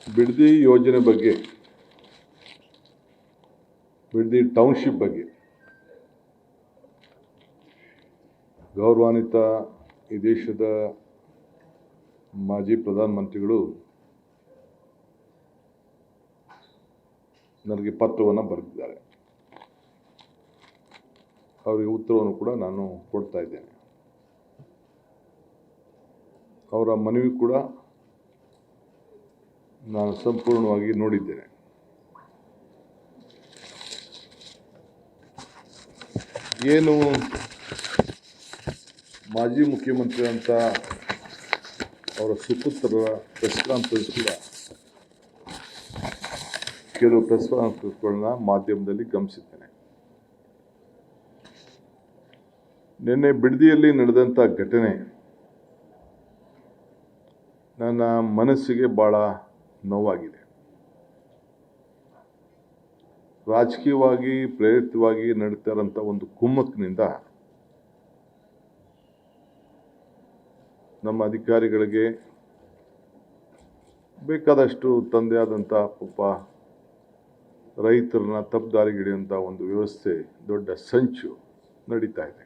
ಬಿಡದಿ ಯೋಜನೆ ಬಗ್ಗೆ, ಬಿಡದಿ ಟೌನ್ಶಿಪ್ ಬಗ್ಗೆ ಗೌರವಾನ್ವಿತ ಈ ದೇಶದ ಮಾಜಿ ಪ್ರಧಾನಮಂತ್ರಿಗಳು ನನಗೆ ಪತ್ರವನ್ನು ಬರೆದಿದ್ದಾರೆ. ಅವರಿಗೆ ಉತ್ತರವನ್ನು ಕೂಡ ನಾನು ಕೊಡ್ತಾ ಇದ್ದೇನೆ. ಅವರ ಮನವಿ ಕೂಡ ನಾನು ಸಂಪೂರ್ಣವಾಗಿ ನೋಡಿದ್ದೇನೆ. ಏನು ಮಾಜಿ ಮುಖ್ಯಮಂತ್ರಿ ಅಂತ ಅವರ ಸುಪುತ್ರರ ಪ್ರೆಸ್ ಕಾನ್ಫರೆನ್ಸ್ ಕೂಡ ಕೆಲವು ಪ್ರೆಸ್ ಕಾನ್ಫರೆನ್ಸ್ಗಳನ್ನ ಮಾಧ್ಯಮದಲ್ಲಿ ಗಮನಿಸಿದ್ದೇನೆ. ನಿನ್ನೆ ಬಿಡದಿಯಲ್ಲಿ ನಡೆದಂಥ ಘಟನೆ ನನ್ನ ಮನಸ್ಸಿಗೆ ಭಾಳ ನೋವಾಗಿದೆ. ರಾಜಕೀಯವಾಗಿ ಪ್ರೇರಿತವಾಗಿ ನಡೀತಾ ಇರೋಂಥ ಒಂದು ಕುಮ್ಮಕ್ಕಿನಿಂದ ನಮ್ಮ ಅಧಿಕಾರಿಗಳಿಗೆ ಬೇಕಾದಷ್ಟು ತಂದೆ ಆದಂಥ ಪಾಪ ರೈತರನ್ನ ತಪ್ಪುದಾರಿಗಿಡಿಯುವಂಥ ಒಂದು ವ್ಯವಸ್ಥೆ, ದೊಡ್ಡ ಸಂಚು ನಡೀತಾ ಇದೆ.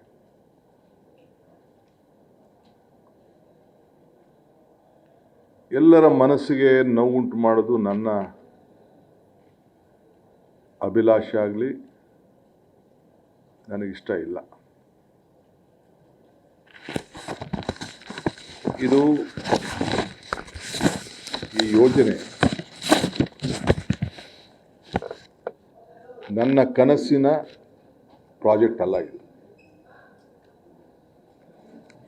ಎಲ್ಲರ ಮನಸ್ಸಿಗೆ ನೋವುಂಟು ಮಾಡೋದು ನನ್ನ ಅಭಿಲಾಷೆ ಆಗಲಿ, ನನಗಿಷ್ಟ ಇಲ್ಲ. ಇದು ಈ ಯೋಜನೆ ನನ್ನ ಕನಸಿನ ಪ್ರಾಜೆಕ್ಟ್ ಅಲ್ಲ. ಇದು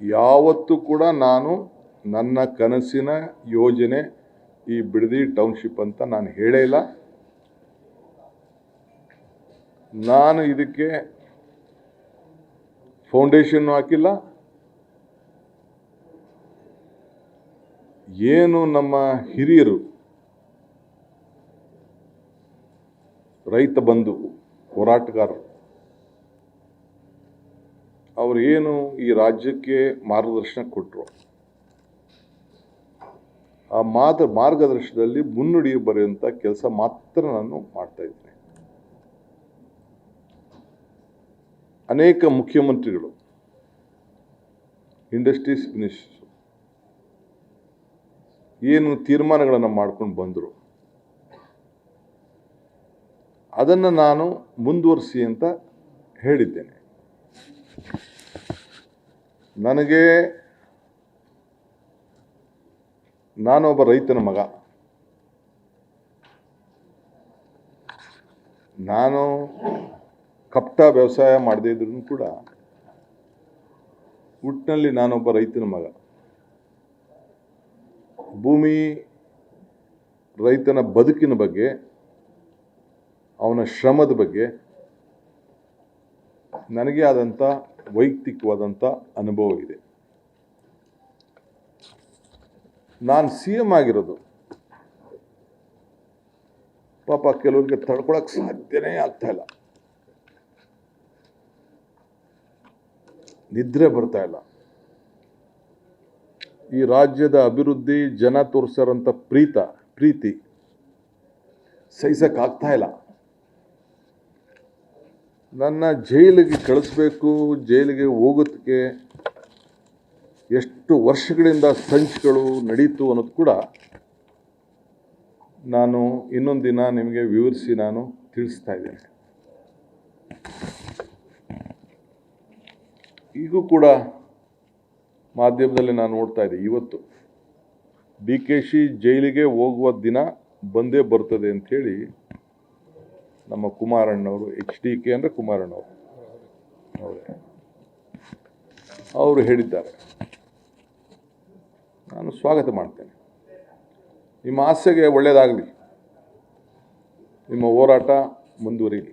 ಯಾವತ್ತೂ ಕೂಡ ನಾನು ನನ್ನ ಕನಸಿನ ಯೋಜನೆ ಈ ಬಿಡದಿ ಟೌನ್ಶಿಪ್ ಅಂತ ನಾನು ಹೇಳೇ ಇಲ್ಲ. ನಾನು ಇದಕ್ಕೆ ಫೌಂಡೇಶನ್ ಹಾಕಿಲ್ಲ. ಏನು ನಮ್ಮ ಹಿರಿಯರು ರೈತ ಬಂಧು ಹೋರಾಟಗಾರರು ಅವರು ಏನು ಈ ರಾಜ್ಯಕ್ಕೆ ಮಾರ್ಗದರ್ಶನ ಕೊಟ್ಟರು, ಆ ಮಾರ್ಗದರ್ಶನದಲ್ಲಿ ಮುನ್ನುಡಿ ಬರೆಯುವಂಥ ಕೆಲಸ ಮಾತ್ರ ನಾನು ಮಾಡ್ತಾ ಇದ್ದೇನೆ. ಅನೇಕ ಮುಖ್ಯಮಂತ್ರಿಗಳು, ಇಂಡಸ್ಟ್ರೀಸ್ ಮಿನಿಸ್ಟರ್ ಏನು ತೀರ್ಮಾನಗಳನ್ನು ಮಾಡ್ಕೊಂಡು ಬಂದರು ಅದನ್ನು ನಾನು ಮುಂದುವರಿಸಿ ಅಂತ ಹೇಳಿದ್ದೇನೆ. ನಾನೊಬ್ಬ ರೈತನ ಮಗ. ನಾನು ಕಪಟ ವ್ಯವಸಾಯ ಮಾಡದೇ ಇದ್ರೂ ಕೂಡ ಒಟ್ಟಿನಲ್ಲಿ ನಾನೊಬ್ಬ ರೈತನ ಮಗ. ಭೂಮಿ, ರೈತನ ಬದುಕಿನ ಬಗ್ಗೆ, ಅವನ ಶ್ರಮದ ಬಗ್ಗೆ ನನಗೆ ಆದಂಥ ವೈಯಕ್ತಿಕವಾದಂಥ ಅನುಭವ ಇದೆ. ನಾನು CM ಆಗಿರೋದು ಪಾಪ ಕೆಲವರಿಗೆ ತಡ್ಕೊಳಕ್ಕೆ ಸಾಧ್ಯನೇ ಆಗ್ತಾ ಇಲ್ಲ, ನಿದ್ರೆ ಬರ್ತಾ ಇಲ್ಲ. ಈ ರಾಜ್ಯದ ಅಭಿವೃದ್ಧಿ, ಜನ ತೋರಿಸಿರೋಂಥ ಪ್ರೀತಿ ಸಹಿಸಕ್ಕಾಗ್ತಾ ಇಲ್ಲ. ನನ್ನ ಜೈಲಿಗೆ ಕಳಿಸ್ಬೇಕು, ಜೈಲಿಗೆ ಹೋಗೋದಕ್ಕೆ ಎಷ್ಟು ವರ್ಷಗಳಿಂದ ಸಂಚುಗಳು ನಡೀತು ಅನ್ನೋದು ಕೂಡ ನಾನು ಇನ್ನೊಂದು ದಿನ ನಿಮಗೆ ವಿವರಿಸಿ ನಾನು ತಿಳಿಸ್ತಾ ಇದ್ದೇನೆ. ಈಗೂ ಕೂಡ ಮಾಧ್ಯಮದಲ್ಲಿ ನಾನು ನೋಡ್ತಾ ಇದ್ದೆ, ಇವತ್ತು DKC ಜೈಲಿಗೆ ಹೋಗುವ ದಿನ ಬಂದೇ ಬರ್ತದೆ ಅಂಥೇಳಿ ನಮ್ಮ ಕುಮಾರಣ್ಣವರು, HDK ಅಂದರೆ ಕುಮಾರಣ್ಣವರು ಅವರು ಹೇಳಿದ್ದಾರೆ. ನಾನು ಸ್ವಾಗತ ಮಾಡ್ತೇನೆ. ನಿಮ್ಮ ಆಸೆಗೆ ಒಳ್ಳೆಯದಾಗಲಿ, ನಿಮ್ಮ ಹೋರಾಟ ಮುಂದುವರಿಲಿ.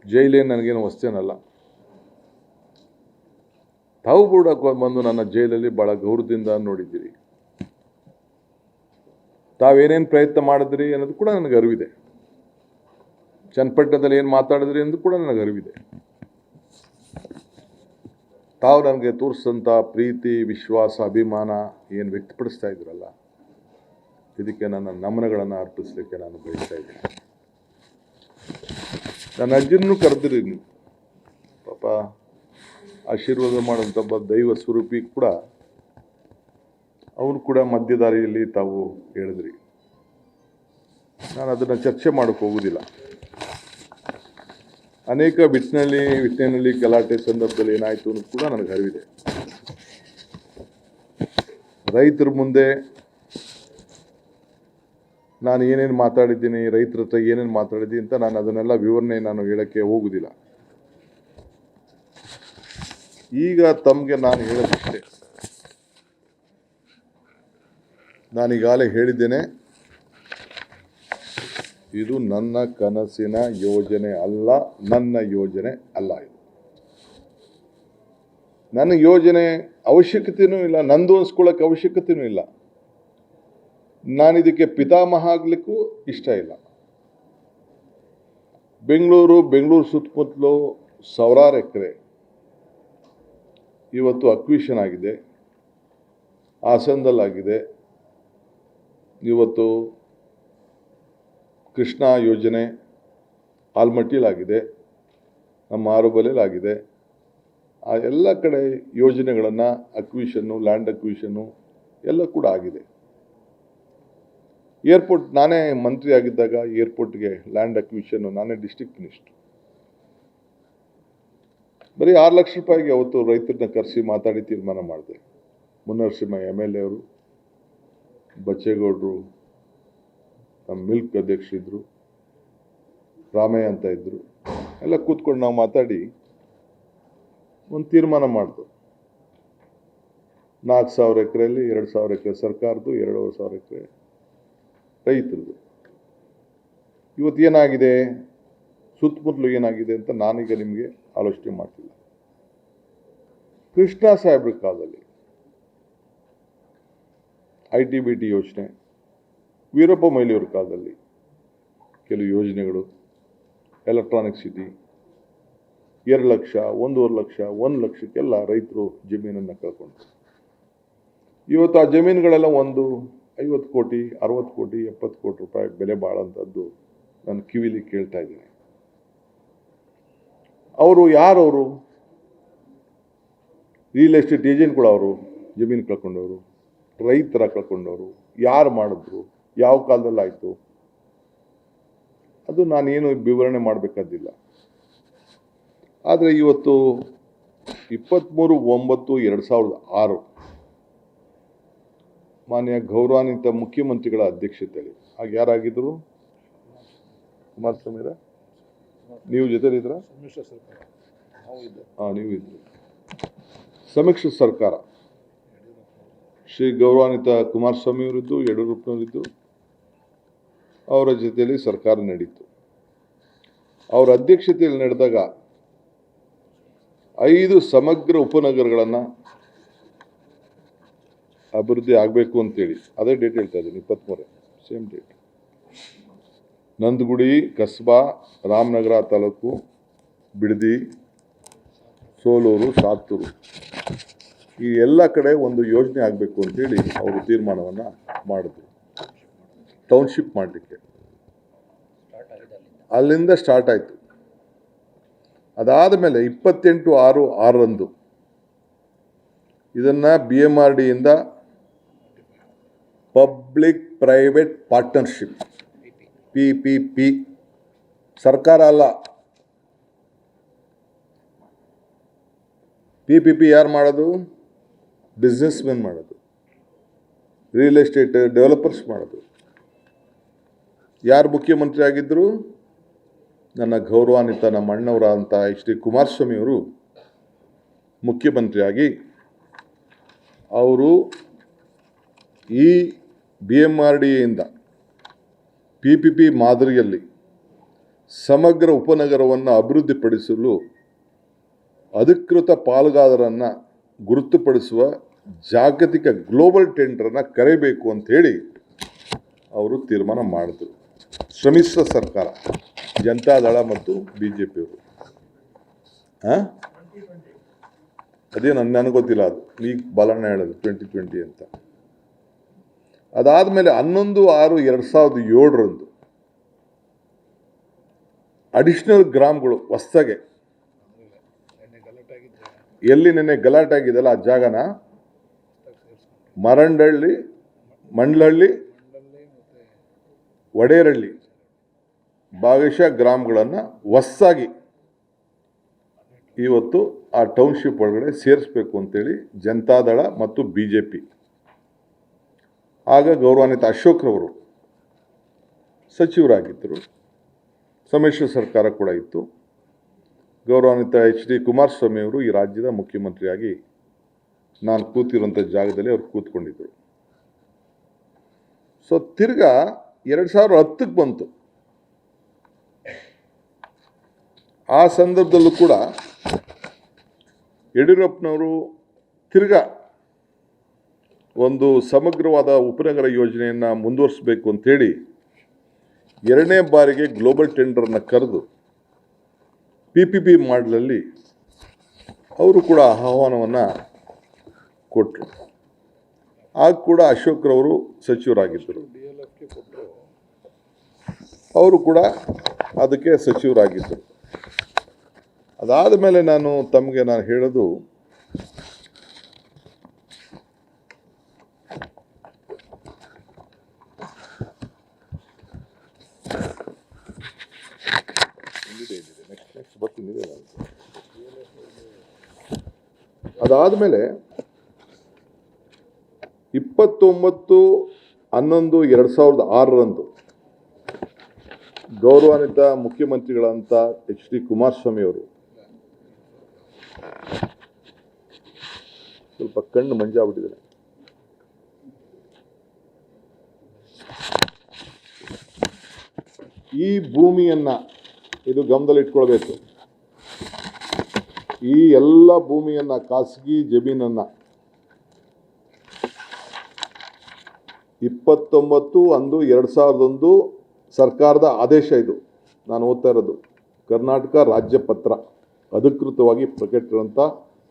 ಜೈಲೇನು ನನಗೇನು ವಸ್ತೇನಲ್ಲ. ತಾವು ಕೂಡ ಬಂದು ನನ್ನ ಜೈಲಲ್ಲಿ ಭಾಳ ಗೌರವದಿಂದ ನೋಡಿದ್ದೀರಿ. ತಾವೇನೇನು ಪ್ರಯತ್ನ ಮಾಡಿದ್ರಿ ಅನ್ನೋದು ಕೂಡ ನನಗೆ ಅರಿವಿದೆ. ಚನ್ನಪಟ್ಟಣದಲ್ಲಿ ಏನು ಮಾತಾಡಿದ್ರಿ ಅನ್ನೋದು ಕೂಡ ನನಗೆ ಅರಿವಿದೆ. ತಾವು ನನಗೆ ತೋರಿಸಿದಂಥ ಪ್ರೀತಿ, ವಿಶ್ವಾಸ, ಅಭಿಮಾನ ಏನು ವ್ಯಕ್ತಪಡಿಸ್ತಾ ಇದ್ರಲ್ಲ, ಇದಕ್ಕೆ ನನ್ನ ನಮನಗಳನ್ನು ಅರ್ಪಿಸಲಿಕ್ಕೆ ನಾನು ಬಯಸ್ತಾ ಇದ್ದೀನಿ. ನನ್ನ ಅಜ್ಜನೂ ಕರೆದಿರಿ, ಪಾಪ ಆಶೀರ್ವಾದ ಮಾಡೋಂಥ ಒಬ್ಬ ದೈವ ಸ್ವರೂಪಿ ಕೂಡ, ಅವನು ಕೂಡ ಮಧ್ಯದಾರಿಯಲ್ಲಿ ತಾವು ಹೇಳಿದ್ರಿ. ನಾನು ಅದನ್ನು ಚರ್ಚೆ ಮಾಡೋಕ್ಕೆ ಹೋಗೋದಿಲ್ಲ. ಅನೇಕ ವಿಟ್ನೆನಲ್ಲಿ ಗಲಾಟೆ ಸಂದರ್ಭದಲ್ಲಿ ಏನಾಯಿತು ಅನ್ನೋದು ಕೂಡ ನನಗೆ ಅರಿವಿದೆ. ರೈತರ ಮುಂದೆ ನಾನು ಏನೇನು ಮಾತಾಡಿದ್ದೀನಿ, ರೈತರ ಹತ್ರ ಏನೇನು ಮಾತಾಡಿದ್ದೀನಿ ಅಂತ ನಾನು ಅದನ್ನೆಲ್ಲ ವಿವರಣೆ ನಾನು ಹೇಳೋಕ್ಕೆ ಹೋಗೋದಿಲ್ಲ. ಈಗ ತಮಗೆ ನಾನು ಹೇಳೋದಿಷ್ಟೇ, ನಾನೀಗಾಗಲೇ ಹೇಳಿದ್ದೇನೆ, ಇದು ನನ್ನ ಕನಸಿನ ಯೋಜನೆ ಅಲ್ಲ, ನನ್ನ ಯೋಜನೆ ಅಲ್ಲ. ಇದು ನನ್ನ ಯೋಜನೆ ಅವಶ್ಯಕತೆಯೂ ಇಲ್ಲ, ನಂದು ಅನ್ಸ್ಕೊಳ್ಳೋಕೆ ಅವಶ್ಯಕತೆಯೂ ಇಲ್ಲ. ನಾನಿದಕ್ಕೆ ಪಿತಾಮಹ ಆಗಲಿಕ್ಕೂ ಇಷ್ಟ ಇಲ್ಲ. ಬೆಂಗಳೂರು ಸುತ್ತಮುತ್ತಲು ಸಾವಿರಾರು ಎಕರೆ ಇವತ್ತು ಅಕ್ವಿಷನ್ ಆಗಿದೆ, ಹಾಸನದಲ್ಲಾಗಿದೆ, ಇವತ್ತು ಕೃಷ್ಣ ಯೋಜನೆ ಆಲ್ಮಟ್ಟಿಲಾಗಿದೆ, ನಮ್ಮ ಆರುಬಲೆಲಾಗಿದೆ. ಆ ಎಲ್ಲ ಕಡೆ ಯೋಜನೆಗಳನ್ನು ಅಕ್ವಿಷನ್ನು, ಲ್ಯಾಂಡ್ ಅಕ್ವಿಷನ್ನು ಎಲ್ಲ ಕೂಡ ಆಗಿದೆ. ಏರ್ಪೋರ್ಟ್, ನಾನೇ ಮಂತ್ರಿ ಆಗಿದ್ದಾಗ ಏರ್ಪೋರ್ಟ್ಗೆ ಲ್ಯಾಂಡ್ ಅಕ್ವಿಷನ್ನು ನಾನೇ ಡಿಸ್ಟ್ರಿಕ್ಟ್ ಮಿನಿಸ್ಟರ್. ಬರೀ 6 ಲಕ್ಷ ರೂಪಾಯಿಗೆ ಅವತ್ತು ರೈತರನ್ನ ಕರೆಸಿ ಮಾತಾಡಿ ತೀರ್ಮಾನ ಮಾಡಿದೆ. ಮುನ್ನರಸಿಂಹ MLA ಅವರು, ಬಚ್ಚೇಗೌಡರು, ನಮ್ಮ ಮಿಲ್ಕ್ ಅಧ್ಯಕ್ಷರಿದ್ದರು, ರಾಮಯ್ಯ ಅಂತ ಇದ್ದರು, ಎಲ್ಲ ಕೂತ್ಕೊಂಡು ನಾವು ಮಾತಾಡಿ ಒಂದು ತೀರ್ಮಾನ ಮಾಡಿದ್ರು. 4,000 ಎಕರೆಯಲ್ಲಿ 2,000 ಎಕರೆ ಸರ್ಕಾರದ್ದು, 2,500 ಎಕರೆ ರೈತರದು. ಇವತ್ತು ಏನಾಗಿದೆ, ಸುತ್ತಮುತ್ತಲು ಏನಾಗಿದೆ ಅಂತ ನಾನೀಗ ನಿಮಗೆ ಆಲೋಚನೆ ಮಾಡ್ತಿಲ್ಲ. ಕೃಷ್ಣ ಸಾಹೇಬ್ರ ಕಾಲದಲ್ಲಿ ITBT ಯೋಜನೆ, ವೀರಪ್ಪ ಮೊಯ್ಲಿಯವ್ರ ಕಾಲದಲ್ಲಿ ಕೆಲವು ಯೋಜನೆಗಳು, ಎಲೆಕ್ಟ್ರಾನಿಕ್ ಸಿಟಿ, 2 ಲಕ್ಷ, 1.5 ಲಕ್ಷ, 1 ಲಕ್ಷಕ್ಕೆಲ್ಲ ರೈತರು ಜಮೀನನ್ನು ಕಳ್ಕೊಂಡ್ರು. ಇವತ್ತು ಆ ಜಮೀನುಗಳೆಲ್ಲ ಒಂದು 50 ಕೋಟಿ, 60 ಕೋಟಿ, 70 ಕೋಟಿ ರೂಪಾಯಿ ಬೆಲೆ ಬಾಳಂಥದ್ದು ನಾನು ಕಿವಿಲಿ ಕೇಳ್ತಾ ಇದ್ದೀನಿ. ಅವರು ಯಾರವರು? ರಿಯಲ್ ಎಸ್ಟೇಟ್ ಏಜೆಂಟ್ಗಳು. ಅವರು ಜಮೀನು ಕಳ್ಕೊಂಡವರು, ರೈತರ ಕಳ್ಕೊಂಡವರು, ಯಾರು ಮಾಡಿದ್ರು, ಯಾವ ಕಾಲದಲ್ಲಿ ಆಯಿತು, ಅದು ನಾನೇನು ವಿವರಣೆ ಮಾಡಬೇಕಾದಿಲ್ಲ. ಆದರೆ ಇವತ್ತು 23/9/2006 ಮಾನ್ಯ ಗೌರವಾನ್ವಿತ ಮುಖ್ಯಮಂತ್ರಿಗಳ ಅಧ್ಯಕ್ಷತೆಯಲ್ಲಿ, ಆಗ ಯಾರಾಗಿದ್ದರು? ಕುಮಾರಸ್ವಾಮಿ, ನೀವು ಜೊತೆಲಿದ್ರ? ನೀವು ಇದ್ದರು. ಸಮ್ಮಿಶ್ರ ಸರ್ಕಾರ, ಶ್ರೀ ಗೌರವಾನ್ವಿತ ಕುಮಾರಸ್ವಾಮಿ ಅವರಿದ್ದು, ಯಡಿಯೂರಪ್ಪನವರಿದ್ದು, ಅವರ ಜೊತೆಯಲ್ಲಿ ಸರ್ಕಾರ ನಡೀತು. ಅವರ ಅಧ್ಯಕ್ಷತೆಯಲ್ಲಿ ನಡೆದಾಗ 5 ಸಮಗ್ರ ಉಪನಗರಗಳನ್ನು ಅಭಿವೃದ್ಧಿ ಆಗಬೇಕು ಅಂತೇಳಿ, ಅದೇ ಡೇಟ್ ಹೇಳ್ತಾ ಇದ್ದೀನಿ, 23 ಸೇಮ್ ಡೇಟ್. ನಂದಗುಡಿ, ಕಸ್ಬಾ, ರಾಮನಗರ ತಾಲೂಕು, ಬಿಡದಿ, ಸೋಲೂರು, ಸಾತ್ತೂರು, ಈ ಎಲ್ಲ ಕಡೆ ಒಂದು ಯೋಜನೆ ಆಗಬೇಕು ಅಂತೇಳಿ ಅವರು ತೀರ್ಮಾನವನ್ನು ಮಾಡಿದ್ರು. ಟೌನ್ಶಿಪ್ ಮಾಡಲಿಕ್ಕೆ ಅಲ್ಲಿಂದ ಸ್ಟಾರ್ಟ್ ಆಯಿತು. ಅದಾದ ಮೇಲೆ 28/6/6 ಇದನ್ನು BMRDಯಿಂದ ಪಬ್ಲಿಕ್ ಪ್ರೈವೇಟ್ ಪಾರ್ಟ್ನರ್ಶಿಪ್, PPP, ಸರ್ಕಾರ ಅಲ್ಲ. PPP ಯಾರು ಮಾಡೋದು? ಬಿಸ್ನೆಸ್ ಮೆನ್ ಮಾಡೋದು, ರಿಯಲ್ ಎಸ್ಟೇಟ್ ಡೆವಲಪರ್ಸ್ ಮಾಡೋದು. ಯಾರು ಮುಖ್ಯಮಂತ್ರಿ ಆಗಿದ್ದರು? ನನ್ನ ಗೌರವಾನ್ವಿತ ನಮ್ಮ ಅಣ್ಣವರ ಅಂತ ಶ್ರೀ ಕುಮಾರಸ್ವಾಮಿಯವರು ಮುಖ್ಯಮಂತ್ರಿಯಾಗಿ ಅವರು ಈ BMRDಯಿಂದ PPP ಮಾದರಿಯಲ್ಲಿ ಸಮಗ್ರ ಉಪನಗರವನ್ನು ಅಭಿವೃದ್ಧಿಪಡಿಸಲು ಅಧಿಕೃತ ಪಾಲುದಾರರನ್ನು ಗುರುತುಪಡಿಸುವ ಜಾಗತಿಕ ಗ್ಲೋಬಲ್ ಟೆಂಡರನ್ನು ಕರೆಯಬೇಕು ಅಂಥೇಳಿ ಅವರು ತೀರ್ಮಾನ ಮಾಡಿದ್ರು. ಸಮ್ಮಿಶ್ರ ಸರ್ಕಾರ, ಜನತಾದಳ ಮತ್ತು BJPಯವರು. ಅದೇ ನನಗೆ ಗೊತ್ತಿಲ್ಲ, ಅದು ಈಗ ಬಾಲಣ್ಣ ಹೇಳೋದು 2020 ಅಂತ. ಅದಾದಮೇಲೆ 11/6/2007 ಅಡಿಷನಲ್ ಗ್ರಾಮಗಳು ಹೊಸದಾಗೆ ಎಲ್ಲಿ ನೆನ್ನೆ ಗಲಾಟೆ ಆಗಿದೆಯಲ್ಲ ಆ ಜಾಗನ ಮರಂಡಳ್ಳಿ, ಮಂಡ್ಲಹಳ್ಳಿ, ವಡೇರಳ್ಳಿ ಭಾಗಶಃ ಗ್ರಾಮಗಳನ್ನು ಹೊಸದಾಗಿ ಇವತ್ತು ಆ ಟೌನ್ಶಿಪ್ ಒಳಗಡೆ ಸೇರಿಸ್ಬೇಕು ಅಂತೇಳಿ ಜನತಾದಳ ಮತ್ತು BJP, ಆಗ ಗೌರವಾನ್ವಿತ ಅಶೋಕ್ರವರು ಸಚಿವರಾಗಿದ್ದರು, ಸಮ್ಮಿಶ್ರ ಸರ್ಕಾರ ಕೂಡ ಇತ್ತು. ಗೌರವಾನ್ವಿತ HD ಕುಮಾರಸ್ವಾಮಿ ಅವರು ಈ ರಾಜ್ಯದ ಮುಖ್ಯಮಂತ್ರಿಯಾಗಿ ನಾನು ಕೂತಿರುವಂಥ ಜಾಗದಲ್ಲಿ ಅವ್ರು ಕೂತ್ಕೊಂಡಿದ್ದರು. ಸೊ ತಿರ್ಗಾ 2010ಕ್ಕೆ ಬಂತು. ಆ ಸಂದರ್ಭದಲ್ಲೂ ಕೂಡ ಯಡಿಯೂರಪ್ಪನವರು ತಿರ್ಗಾ ಒಂದು ಸಮಗ್ರವಾದ ಉಪನಗರ ಯೋಜನೆಯನ್ನು ಮುಂದುವರಿಸಬೇಕು ಅಂತೇಳಿ 2ನೇ ಬಾರಿಗೆ ಗ್ಲೋಬಲ್ ಟೆಂಡರ್ನ ಕರೆದು PPP ಮಾಡಲಲ್ಲಿ ಅವರು ಕೂಡ ಆಹ್ವಾನವನ್ನು ಕೊಟ್ಟರು. ಆಗ ಕೂಡ ಅಶೋಕ್ರವರು ಸಚಿವರಾಗಿದ್ದರು, ಅವರು ಕೂಡ ಅದಕ್ಕೆ ಸಚಿವರಾಗಿದ್ದರು. ಅದಾದ ಮೇಲೆ ನಾನು ಹೇಳೋದು, ಅದಾದಮೇಲೆ 29/11/2006 ಗೌರವಾನ್ವಿತ ಮುಖ್ಯಮಂತ್ರಿಗಳಂತ HD ಕುಮಾರಸ್ವಾಮಿ ಅವರು ಸ್ವಲ್ಪ ಕಣ್ಣು ಮಂಜಾಗ್ಬಿಟ್ಟಿದ್ದಾರೆ. ಈ ಭೂಮಿಯನ್ನ ಇದು ಗಮನದಲ್ಲಿ ಇಟ್ಕೊಳ್ಬೇಕು. ಈ ಎಲ್ಲ ಭೂಮಿಯನ್ನ, ಖಾಸಗಿ ಜಮೀನನ್ನ 29/1/2001 ಸರ್ಕಾರದ ಆದೇಶ, ಇದು ನಾನು ಓದ್ತಾ ಇರೋದು, ಕರ್ನಾಟಕ ರಾಜ್ಯ ಪತ್ರ, ಅಧಿಕೃತವಾಗಿ ಪ್ರಕಟಿಸಿರುವಂಥ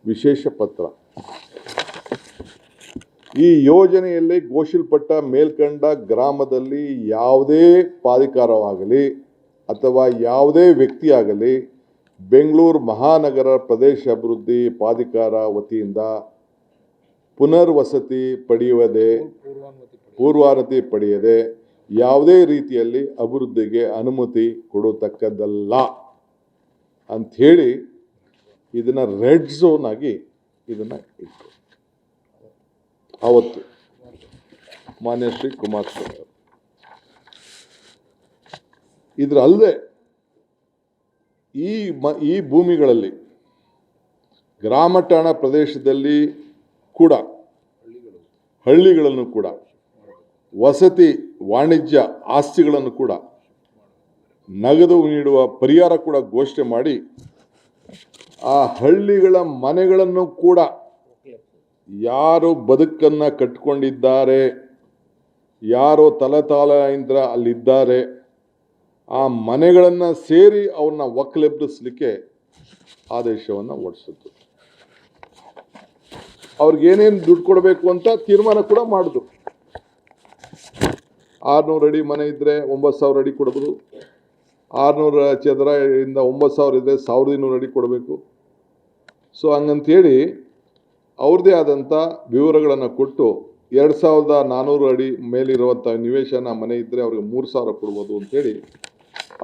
ವಿಶೇಷ ಪತ್ರ. ಈ ಯೋಜನೆಯಲ್ಲಿ ಘೋಷಿಸಲ್ಪಟ್ಟ ಮೇಲ್ಕಂಡ ಗ್ರಾಮದಲ್ಲಿ ಯಾವುದೇ ಪ್ರಾಧಿಕಾರವಾಗಲಿ ಅಥವಾ ಯಾವುದೇ ವ್ಯಕ್ತಿಯಾಗಲಿ ಬೆಂಗಳೂರು ಮಹಾನಗರ ಪ್ರದೇಶ ಅಭಿವೃದ್ಧಿ ಪ್ರಾಧಿಕಾರ ವತಿಯಿಂದ ಪೂರ್ವಾನುಮತಿ ಪಡೆಯದೆ ಯಾವುದೇ ರೀತಿಯಲ್ಲಿ ಅಭಿವೃದ್ಧಿಗೆ ಅನುಮತಿ ಕೊಡತಕ್ಕದ್ದಲ್ಲ ಅಂಥೇಳಿ ಇದನ್ನು ರೆಡ್ ಝೋನ್ ಆಗಿ ಇದನ್ನು ಇಟ್ಟರು. ಅವತ್ತು ಮಾನ್ಯ ಶ್ರೀ ಕುಮಾರಸ್ವಾಮಿ ಅವರು ಇದರಲ್ಲದೆ ಈ ಭೂಮಿಗಳಲ್ಲಿ ಗ್ರಾಮ ಠಾಣಾ ಪ್ರದೇಶದಲ್ಲಿ ಕೂಡ ಹಳ್ಳಿಗಳನ್ನು ಕೂಡ ವಸತಿ ವಾಣಿಜ್ಯ ಆಸ್ತಿಗಳನ್ನು ಕೂಡ ನಗದು ನೀಡುವ ಪರಿಹಾರ ಕೂಡ ಘೋಷಣೆ ಮಾಡಿ ಆ ಹಳ್ಳಿಗಳ ಮನೆಗಳನ್ನು ಕೂಡ ಯಾರು ಬದುಕನ್ನು ಕಟ್ಟಿಕೊಂಡಿದ್ದಾರೆ, ಯಾರು ತಲೆತಾಲೆಯಿಂದ ಅಲ್ಲಿದ್ದಾರೆ, ಆ ಮನೆಗಳನ್ನು ಸೇರಿ ಅವನ್ನ ಒಕ್ಕಲೆಬ್ಬಿಸಲಿಕ್ಕೆ ಆದೇಶವನ್ನು ಹೊರಡಿಸಿದ್ರು. ಅವ್ರಿಗೇನೇನು ದುಡ್ಡು ಕೊಡಬೇಕು ಅಂತ ತೀರ್ಮಾನ ಕೂಡ ಮಾಡಿದ್ರು. 600 ಅಡಿ ಮನೆ ಇದ್ದರೆ 9,000 ಅಡಿ ಕೊಡಬಹುದು, 600 ಚದರ ಇಂದ 9,000 ಇದ್ದರೆ 1,200 ಅಡಿ ಕೊಡಬೇಕು. ಸೊ ಹಂಗಂತೇಳಿ ಅವ್ರದ್ದೇ ಆದಂಥ ವಿವರಗಳನ್ನು ಕೊಟ್ಟು 2,400 ಅಡಿ ಮೇಲಿರುವಂಥ ನಿವೇಶನ ಮನೆ ಇದ್ದರೆ ಅವ್ರಿಗೆ 3,000 ಕೊಡ್ಬೋದು ಅಂತೇಳಿ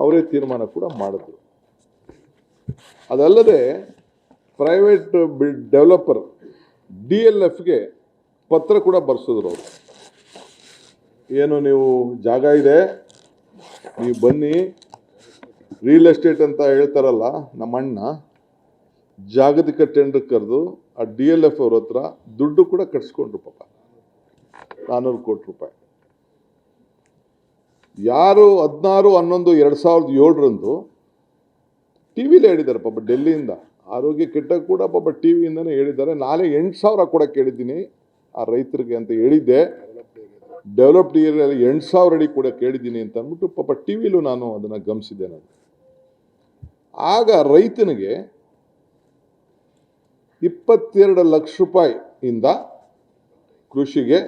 ಅವರೇ ತೀರ್ಮಾನ ಕೂಡ ಮಾಡಿದ್ರು. ಅದಲ್ಲದೆ ಪ್ರೈವೇಟ್ ಡೆವಲಪರ್ DLFಗೆ ಪತ್ರ ಕೂಡ ಬರೆಸಿದ್ರು. ಅವರು ಏನು, ನೀವು ಜಾಗ ಇದೆ, ನೀವು ಬನ್ನಿ, ರಿಯಲ್ ಎಸ್ಟೇಟ್ ಅಂತ ಹೇಳ್ತಾರಲ್ಲ ನಮ್ಮ ಅಣ್ಣ, ಜಾಗತಿಕ ಟೆಂಡರ್ ಕರೆದು ಆ DLF ಅವ್ರ ಹತ್ರ ದುಡ್ಡು ಕೂಡ ಕಟ್ಸ್ಕೊಂಡ್ರು. ಪಾಪ 400 ಕೋಟಿ ರೂಪಾಯಿ. ಯಾರು 16/11/2007 ಟಿವಿಲಿ ಹೇಳಿದ್ದಾರೆ ಪಾಪ, ಡೆಲ್ಲಿಯಿಂದ ಆರೋಗ್ಯ ಕೆಟ್ಟ ಕೂಡ ಪಾಪ ಟಿವಿಯಿಂದನೇ ಹೇಳಿದ್ದಾರೆ. ನಾಳೆ 8,000 ಕೂಡ ಕೇಳಿದ್ದೀನಿ ಆ ರೈತರಿಗೆ ಅಂತ ಹೇಳಿದ್ದೆ. ಡೆವಲಪ್ಡ್ ಏರಿಯಾದಲ್ಲಿ 8,000 ಅಡಿ ಕೂಡ ಕೇಳಿದ್ದೀನಿ ಅಂತ ಅಂದ್ಬಿಟ್ಟು ಪಾಪ ಟಿವಿಲೂ ನಾನು ಅದನ್ನು ಗಮನಿಸಿದ್ದೆ. ನಾನು ಆಗ ರೈತನಿಗೆ 22 ಲಕ್ಷ ರೂಪಾಯಿಯಿಂದ ಕೃಷಿಗೆ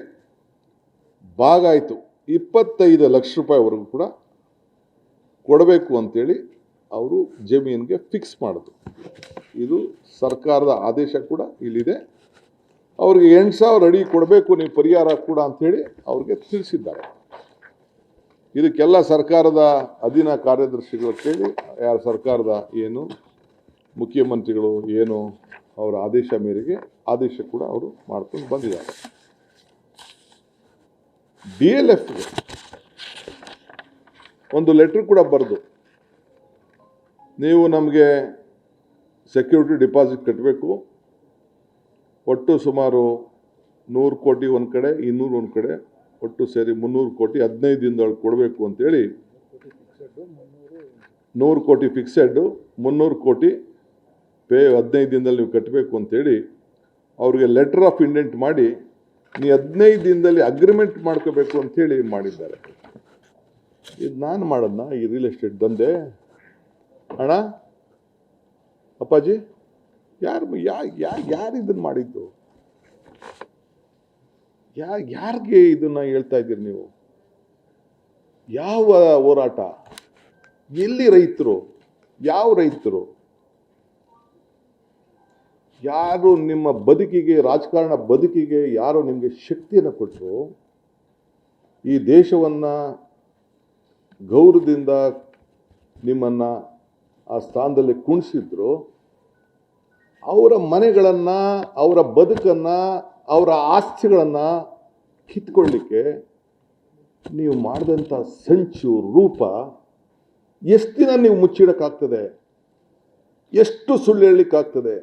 ಭಾಗ ಆಯಿತು. 25 ಲಕ್ಷ ರೂಪಾಯಿವರೆಗೂ ಕೂಡ ಕೊಡಬೇಕು ಅಂತೇಳಿ ಅವರು ಜಮೀನಿಗೆ ಫಿಕ್ಸ್ ಮಾಡಿದ್ರು. ಇದು ಸರ್ಕಾರದ ಆದೇಶ ಕೂಡ ಇಲ್ಲಿದೆ. ಅವ್ರಿಗೆ 8,000 ಅಡಿ ಕೊಡಬೇಕು ನೀವು ಪರಿಹಾರ ಕೂಡ ಅಂಥೇಳಿ ಅವ್ರಿಗೆ ತಿಳಿಸಿದ್ದಾರೆ. ಇದಕ್ಕೆಲ್ಲ ಸರ್ಕಾರದ ಅಧೀನ ಕಾರ್ಯದರ್ಶಿಗಳು ಕೇಳಿ ಯಾರ ಸರ್ಕಾರದ ಏನು ಮುಖ್ಯಮಂತ್ರಿಗಳು ಏನು ಅವರ ಆದೇಶ ಮೇರೆಗೆ ಆದೇಶ ಕೂಡ ಅವರು ಮಾಡ್ಕೊಂಡು ಬಂದಿದ್ದಾರೆ. DLFಗೆ ಒಂದು ಲೆಟ್ರ್ ಕೂಡ ಬರೆದು ನೀವು ನಮಗೆ ಸೆಕ್ಯೂರಿಟಿ ಡಿಪಾಸಿಟ್ ಕಟ್ಟಬೇಕು, ಒಟ್ಟು ಸುಮಾರು 100 ಕೋಟಿ ಒಂದು ಕಡೆ 200 ಒಂದು ಕಡೆ ಒಟ್ಟು ಸೇರಿ 300 ಕೋಟಿ 15 ದಿನದೊಳಗೆ ಕೊಡಬೇಕು ಅಂತೇಳಿ 100 ಕೋಟಿ ಫಿಕ್ಸೆಡ್ 300 ಕೋಟಿ ಪೇ 15 ದಿನದಲ್ಲಿ ನೀವು ಕಟ್ಟಬೇಕು ಅಂತೇಳಿ ಅವ್ರಿಗೆ ಲೆಟರ್ ಆಫ್ ಇಂಡೆಂಟ್ ಮಾಡಿ ನೀ 15 ದಿನದಲ್ಲಿ ಅಗ್ರಿಮೆಂಟ್ ಮಾಡ್ಕೋಬೇಕು ಅಂಥೇಳಿ ಮಾಡಿದ್ದಾರೆ. ಇದು ನಾನು ಮಾಡೋದನ್ನ ಈ ರಿಯಲ್ ಎಸ್ಟೇಟ್ ದಂಧೆ ಅಣ್ಣ ಅಪ್ಪಾಜಿ ಯಾರು ಇದನ್ನು ಮಾಡಿದ್ದು? ಯಾರಿಗೆ ಇದನ್ನ ಹೇಳ್ತಾ ಇದ್ದೀರಿ ನೀವು? ಯಾವ ಹೋರಾಟ? ಎಲ್ಲಿ ರೈತರು? ಯಾವ ರೈತರು? ಯಾರು ನಿಮ್ಮ ಬದುಕಿಗೆ ರಾಜಕಾರಣ ಬದುಕಿಗೆ ಯಾರು ನಿಮಗೆ ಶಕ್ತಿಯನ್ನು ಕೊಟ್ಟರು, ಈ ದೇಶವನ್ನ ಗೌರವದಿಂದ ನಿಮ್ಮನ್ನ ಆ ಸ್ಥಾನದಲ್ಲಿ ಕುಣಿಸಿದ್ರು, ಅವರ ಮನೆಗಳನ್ನ ಅವರ ಬದುಕನ್ನ ಅವರ ಆಸ್ತಿಗಳನ್ನ ಕಿತ್ಕೊಳ್ಳಿಕ್ಕೆ ನೀವು ಮಾಡಿದಂಥ ಸಂಚು ರೂಪ ಎಷ್ಟು ದಿನ ನೀವು ಮುಚ್ಚಿಡಕ್ಕಾಗ್ತದೆ? ಎಷ್ಟು ಸುಳ್ಳು ಹೇಳಲಿಕ್ಕಾಗ್ತದೆ?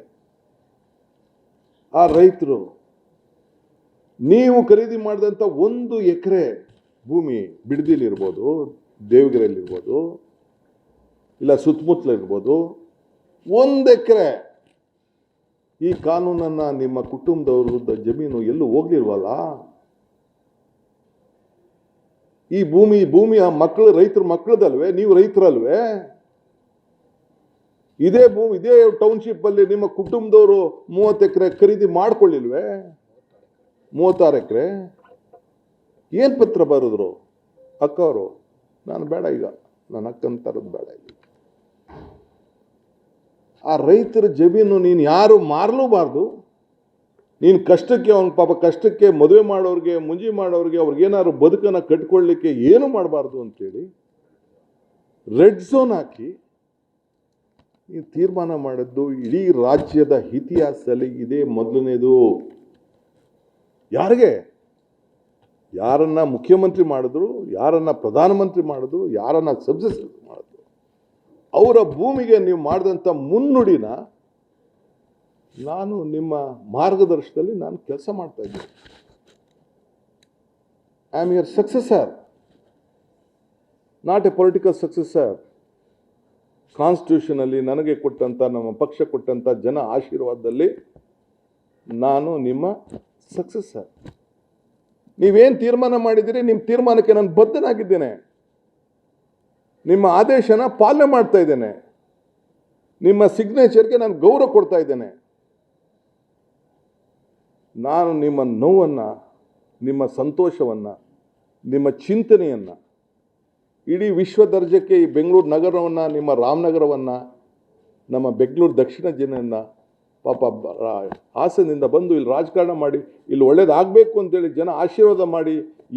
ಆ ರೈತರು ನೀವು ಖರೀದಿ ಮಾಡಿದಂಥ 1 ಎಕರೆ ಭೂಮಿ ಬಿಡದಿಲಿರ್ಬೋದು, ದೇವಗಿರಿಯಲ್ಲಿರ್ಬೋದು, ಇಲ್ಲ ಸುತ್ತಮುತ್ತಲಿರ್ಬೋದು, 1 ಎಕರೆ ಈ ಕಾನೂನನ್ನ ನಿಮ್ಮ ಕುಟುಂಬದವ್ರ ಜಮೀನು ಎಲ್ಲೂ ಹೋಗ್ಲಿಲ್ವಲ್ಲ? ಈ ಭೂಮಿಯ ಮಕ್ಕಳು ರೈತರ ಮಕ್ಕಳದಲ್ವೇ? ನೀವು ರೈತರಲ್ವೇ? ಇದೇ ಟೌನ್ಶಿಪ್ ಅಲ್ಲಿ ನಿಮ್ಮ ಕುಟುಂಬದವರು 30 ಎಕರೆ ಖರೀದಿ ಮಾಡ್ಕೊಳ್ಳಿಲ್ವೇ? 36 ಎಕರೆ ಏನ್ ಪತ್ರ ಬರೆದ್ರು ಅಕ್ಕವರು? ನಾನು ಬೇಡ, ಈಗ ನನ್ನ ಅಕ್ಕನ ತರದ್ ಬೇಡ. ಆ ರೈತರ ಜಮೀನು ನೀನು ಯಾರು ಮಾರಲೂಬಾರ್ದು. ನೀನು ಕಷ್ಟಕ್ಕೆ ಅವನ ಪಾಪ ಕಷ್ಟಕ್ಕೆ ಮದುವೆ ಮಾಡೋರಿಗೆ ಮುಂಜಿ ಮಾಡೋರಿಗೆ ಅವ್ರಿಗೇನಾದ್ರು ಬದುಕನ್ನು ಕಟ್ಕೊಳ್ಳಿಕ್ಕೆ ಏನು ಮಾಡಬಾರ್ದು ಅಂತೇಳಿ ರೆಡ್ ಝೋನ್ ಹಾಕಿ ಈ ತೀರ್ಮಾನ ಮಾಡಿದ್ದು ಇಡೀ ರಾಜ್ಯದ ಇತಿಹಾಸದಲ್ಲಿ ಇದೇ ಮೊದಲನೇದು. ಯಾರನ್ನ ಮುಖ್ಯಮಂತ್ರಿ ಮಾಡಿದ್ರು, ಯಾರನ್ನ ಪ್ರಧಾನಮಂತ್ರಿ ಮಾಡಿದ್ರು, ಯಾರನ್ನ ಸಬ್ಸಿಡಿ ಮಾಡಿದ್ರು, ಅವರ ಭೂಮಿಗೆ ನೀವು ಮಾಡಿದಂಥ ಮುನ್ನುಡಿನ ನಾನು ನಿಮ್ಮ ಮಾರ್ಗದರ್ಶನದಲ್ಲಿ ನಾನು ಕೆಲಸ ಮಾಡ್ತಾ ಇದ್ದೀನಿ. I am your successor, not a political successor. ಕಾನ್ಸ್ಟಿಟ್ಯೂಷನಲ್ಲಿ ನನಗೆ ಕೊಟ್ಟಂಥ, ನಮ್ಮ ಪಕ್ಷ ಕೊಟ್ಟಂಥ ಜನ ಆಶೀರ್ವಾದದಲ್ಲಿ ನಾನು ನಿಮ್ಮ ಸಕ್ಸೆಸರ್. ನೀವೇನು ತೀರ್ಮಾನ ಮಾಡಿದ್ದೀರಿ, ನಿಮ್ಮ ತೀರ್ಮಾನಕ್ಕೆ ನಾನು ಬದ್ಧನಾಗಿದ್ದೇನೆ. ನಿಮ್ಮ ಆದೇಶನ ಪಾಲನೆ ಮಾಡ್ತಾ ಇದ್ದೇನೆ. ನಿಮ್ಮ ಸಿಗ್ನೇಚರ್ಗೆ ನಾನು ಗೌರವ ಕೊಡ್ತಾ ಇದ್ದೇನೆ. ನಾನು ನಿಮ್ಮ ನೋವನ್ನು, ನಿಮ್ಮ ಸಂತೋಷವನ್ನು, ನಿಮ್ಮ ಚಿಂತನೆಯನ್ನು ಇಡೀ ವಿಶ್ವ ದರ್ಜೆಗೆ ಈ ಬೆಂಗಳೂರು ನಗರವನ್ನು, ನಿಮ್ಮ ರಾಮನಗರವನ್ನು, ನಮ್ಮ ಬೆಂಗಳೂರು ದಕ್ಷಿಣ ಜಿಲ್ಲೆಯನ್ನು ಪಾಪ ಹಾಸನದಿಂದ ಬಂದು ಇಲ್ಲಿ ರಾಜಕಾರಣ ಮಾಡಿ ಇಲ್ಲಿ ಒಳ್ಳೇದಾಗಬೇಕು ಅಂತೇಳಿ ಜನ ಆಶೀರ್ವಾದ ಮಾಡಿ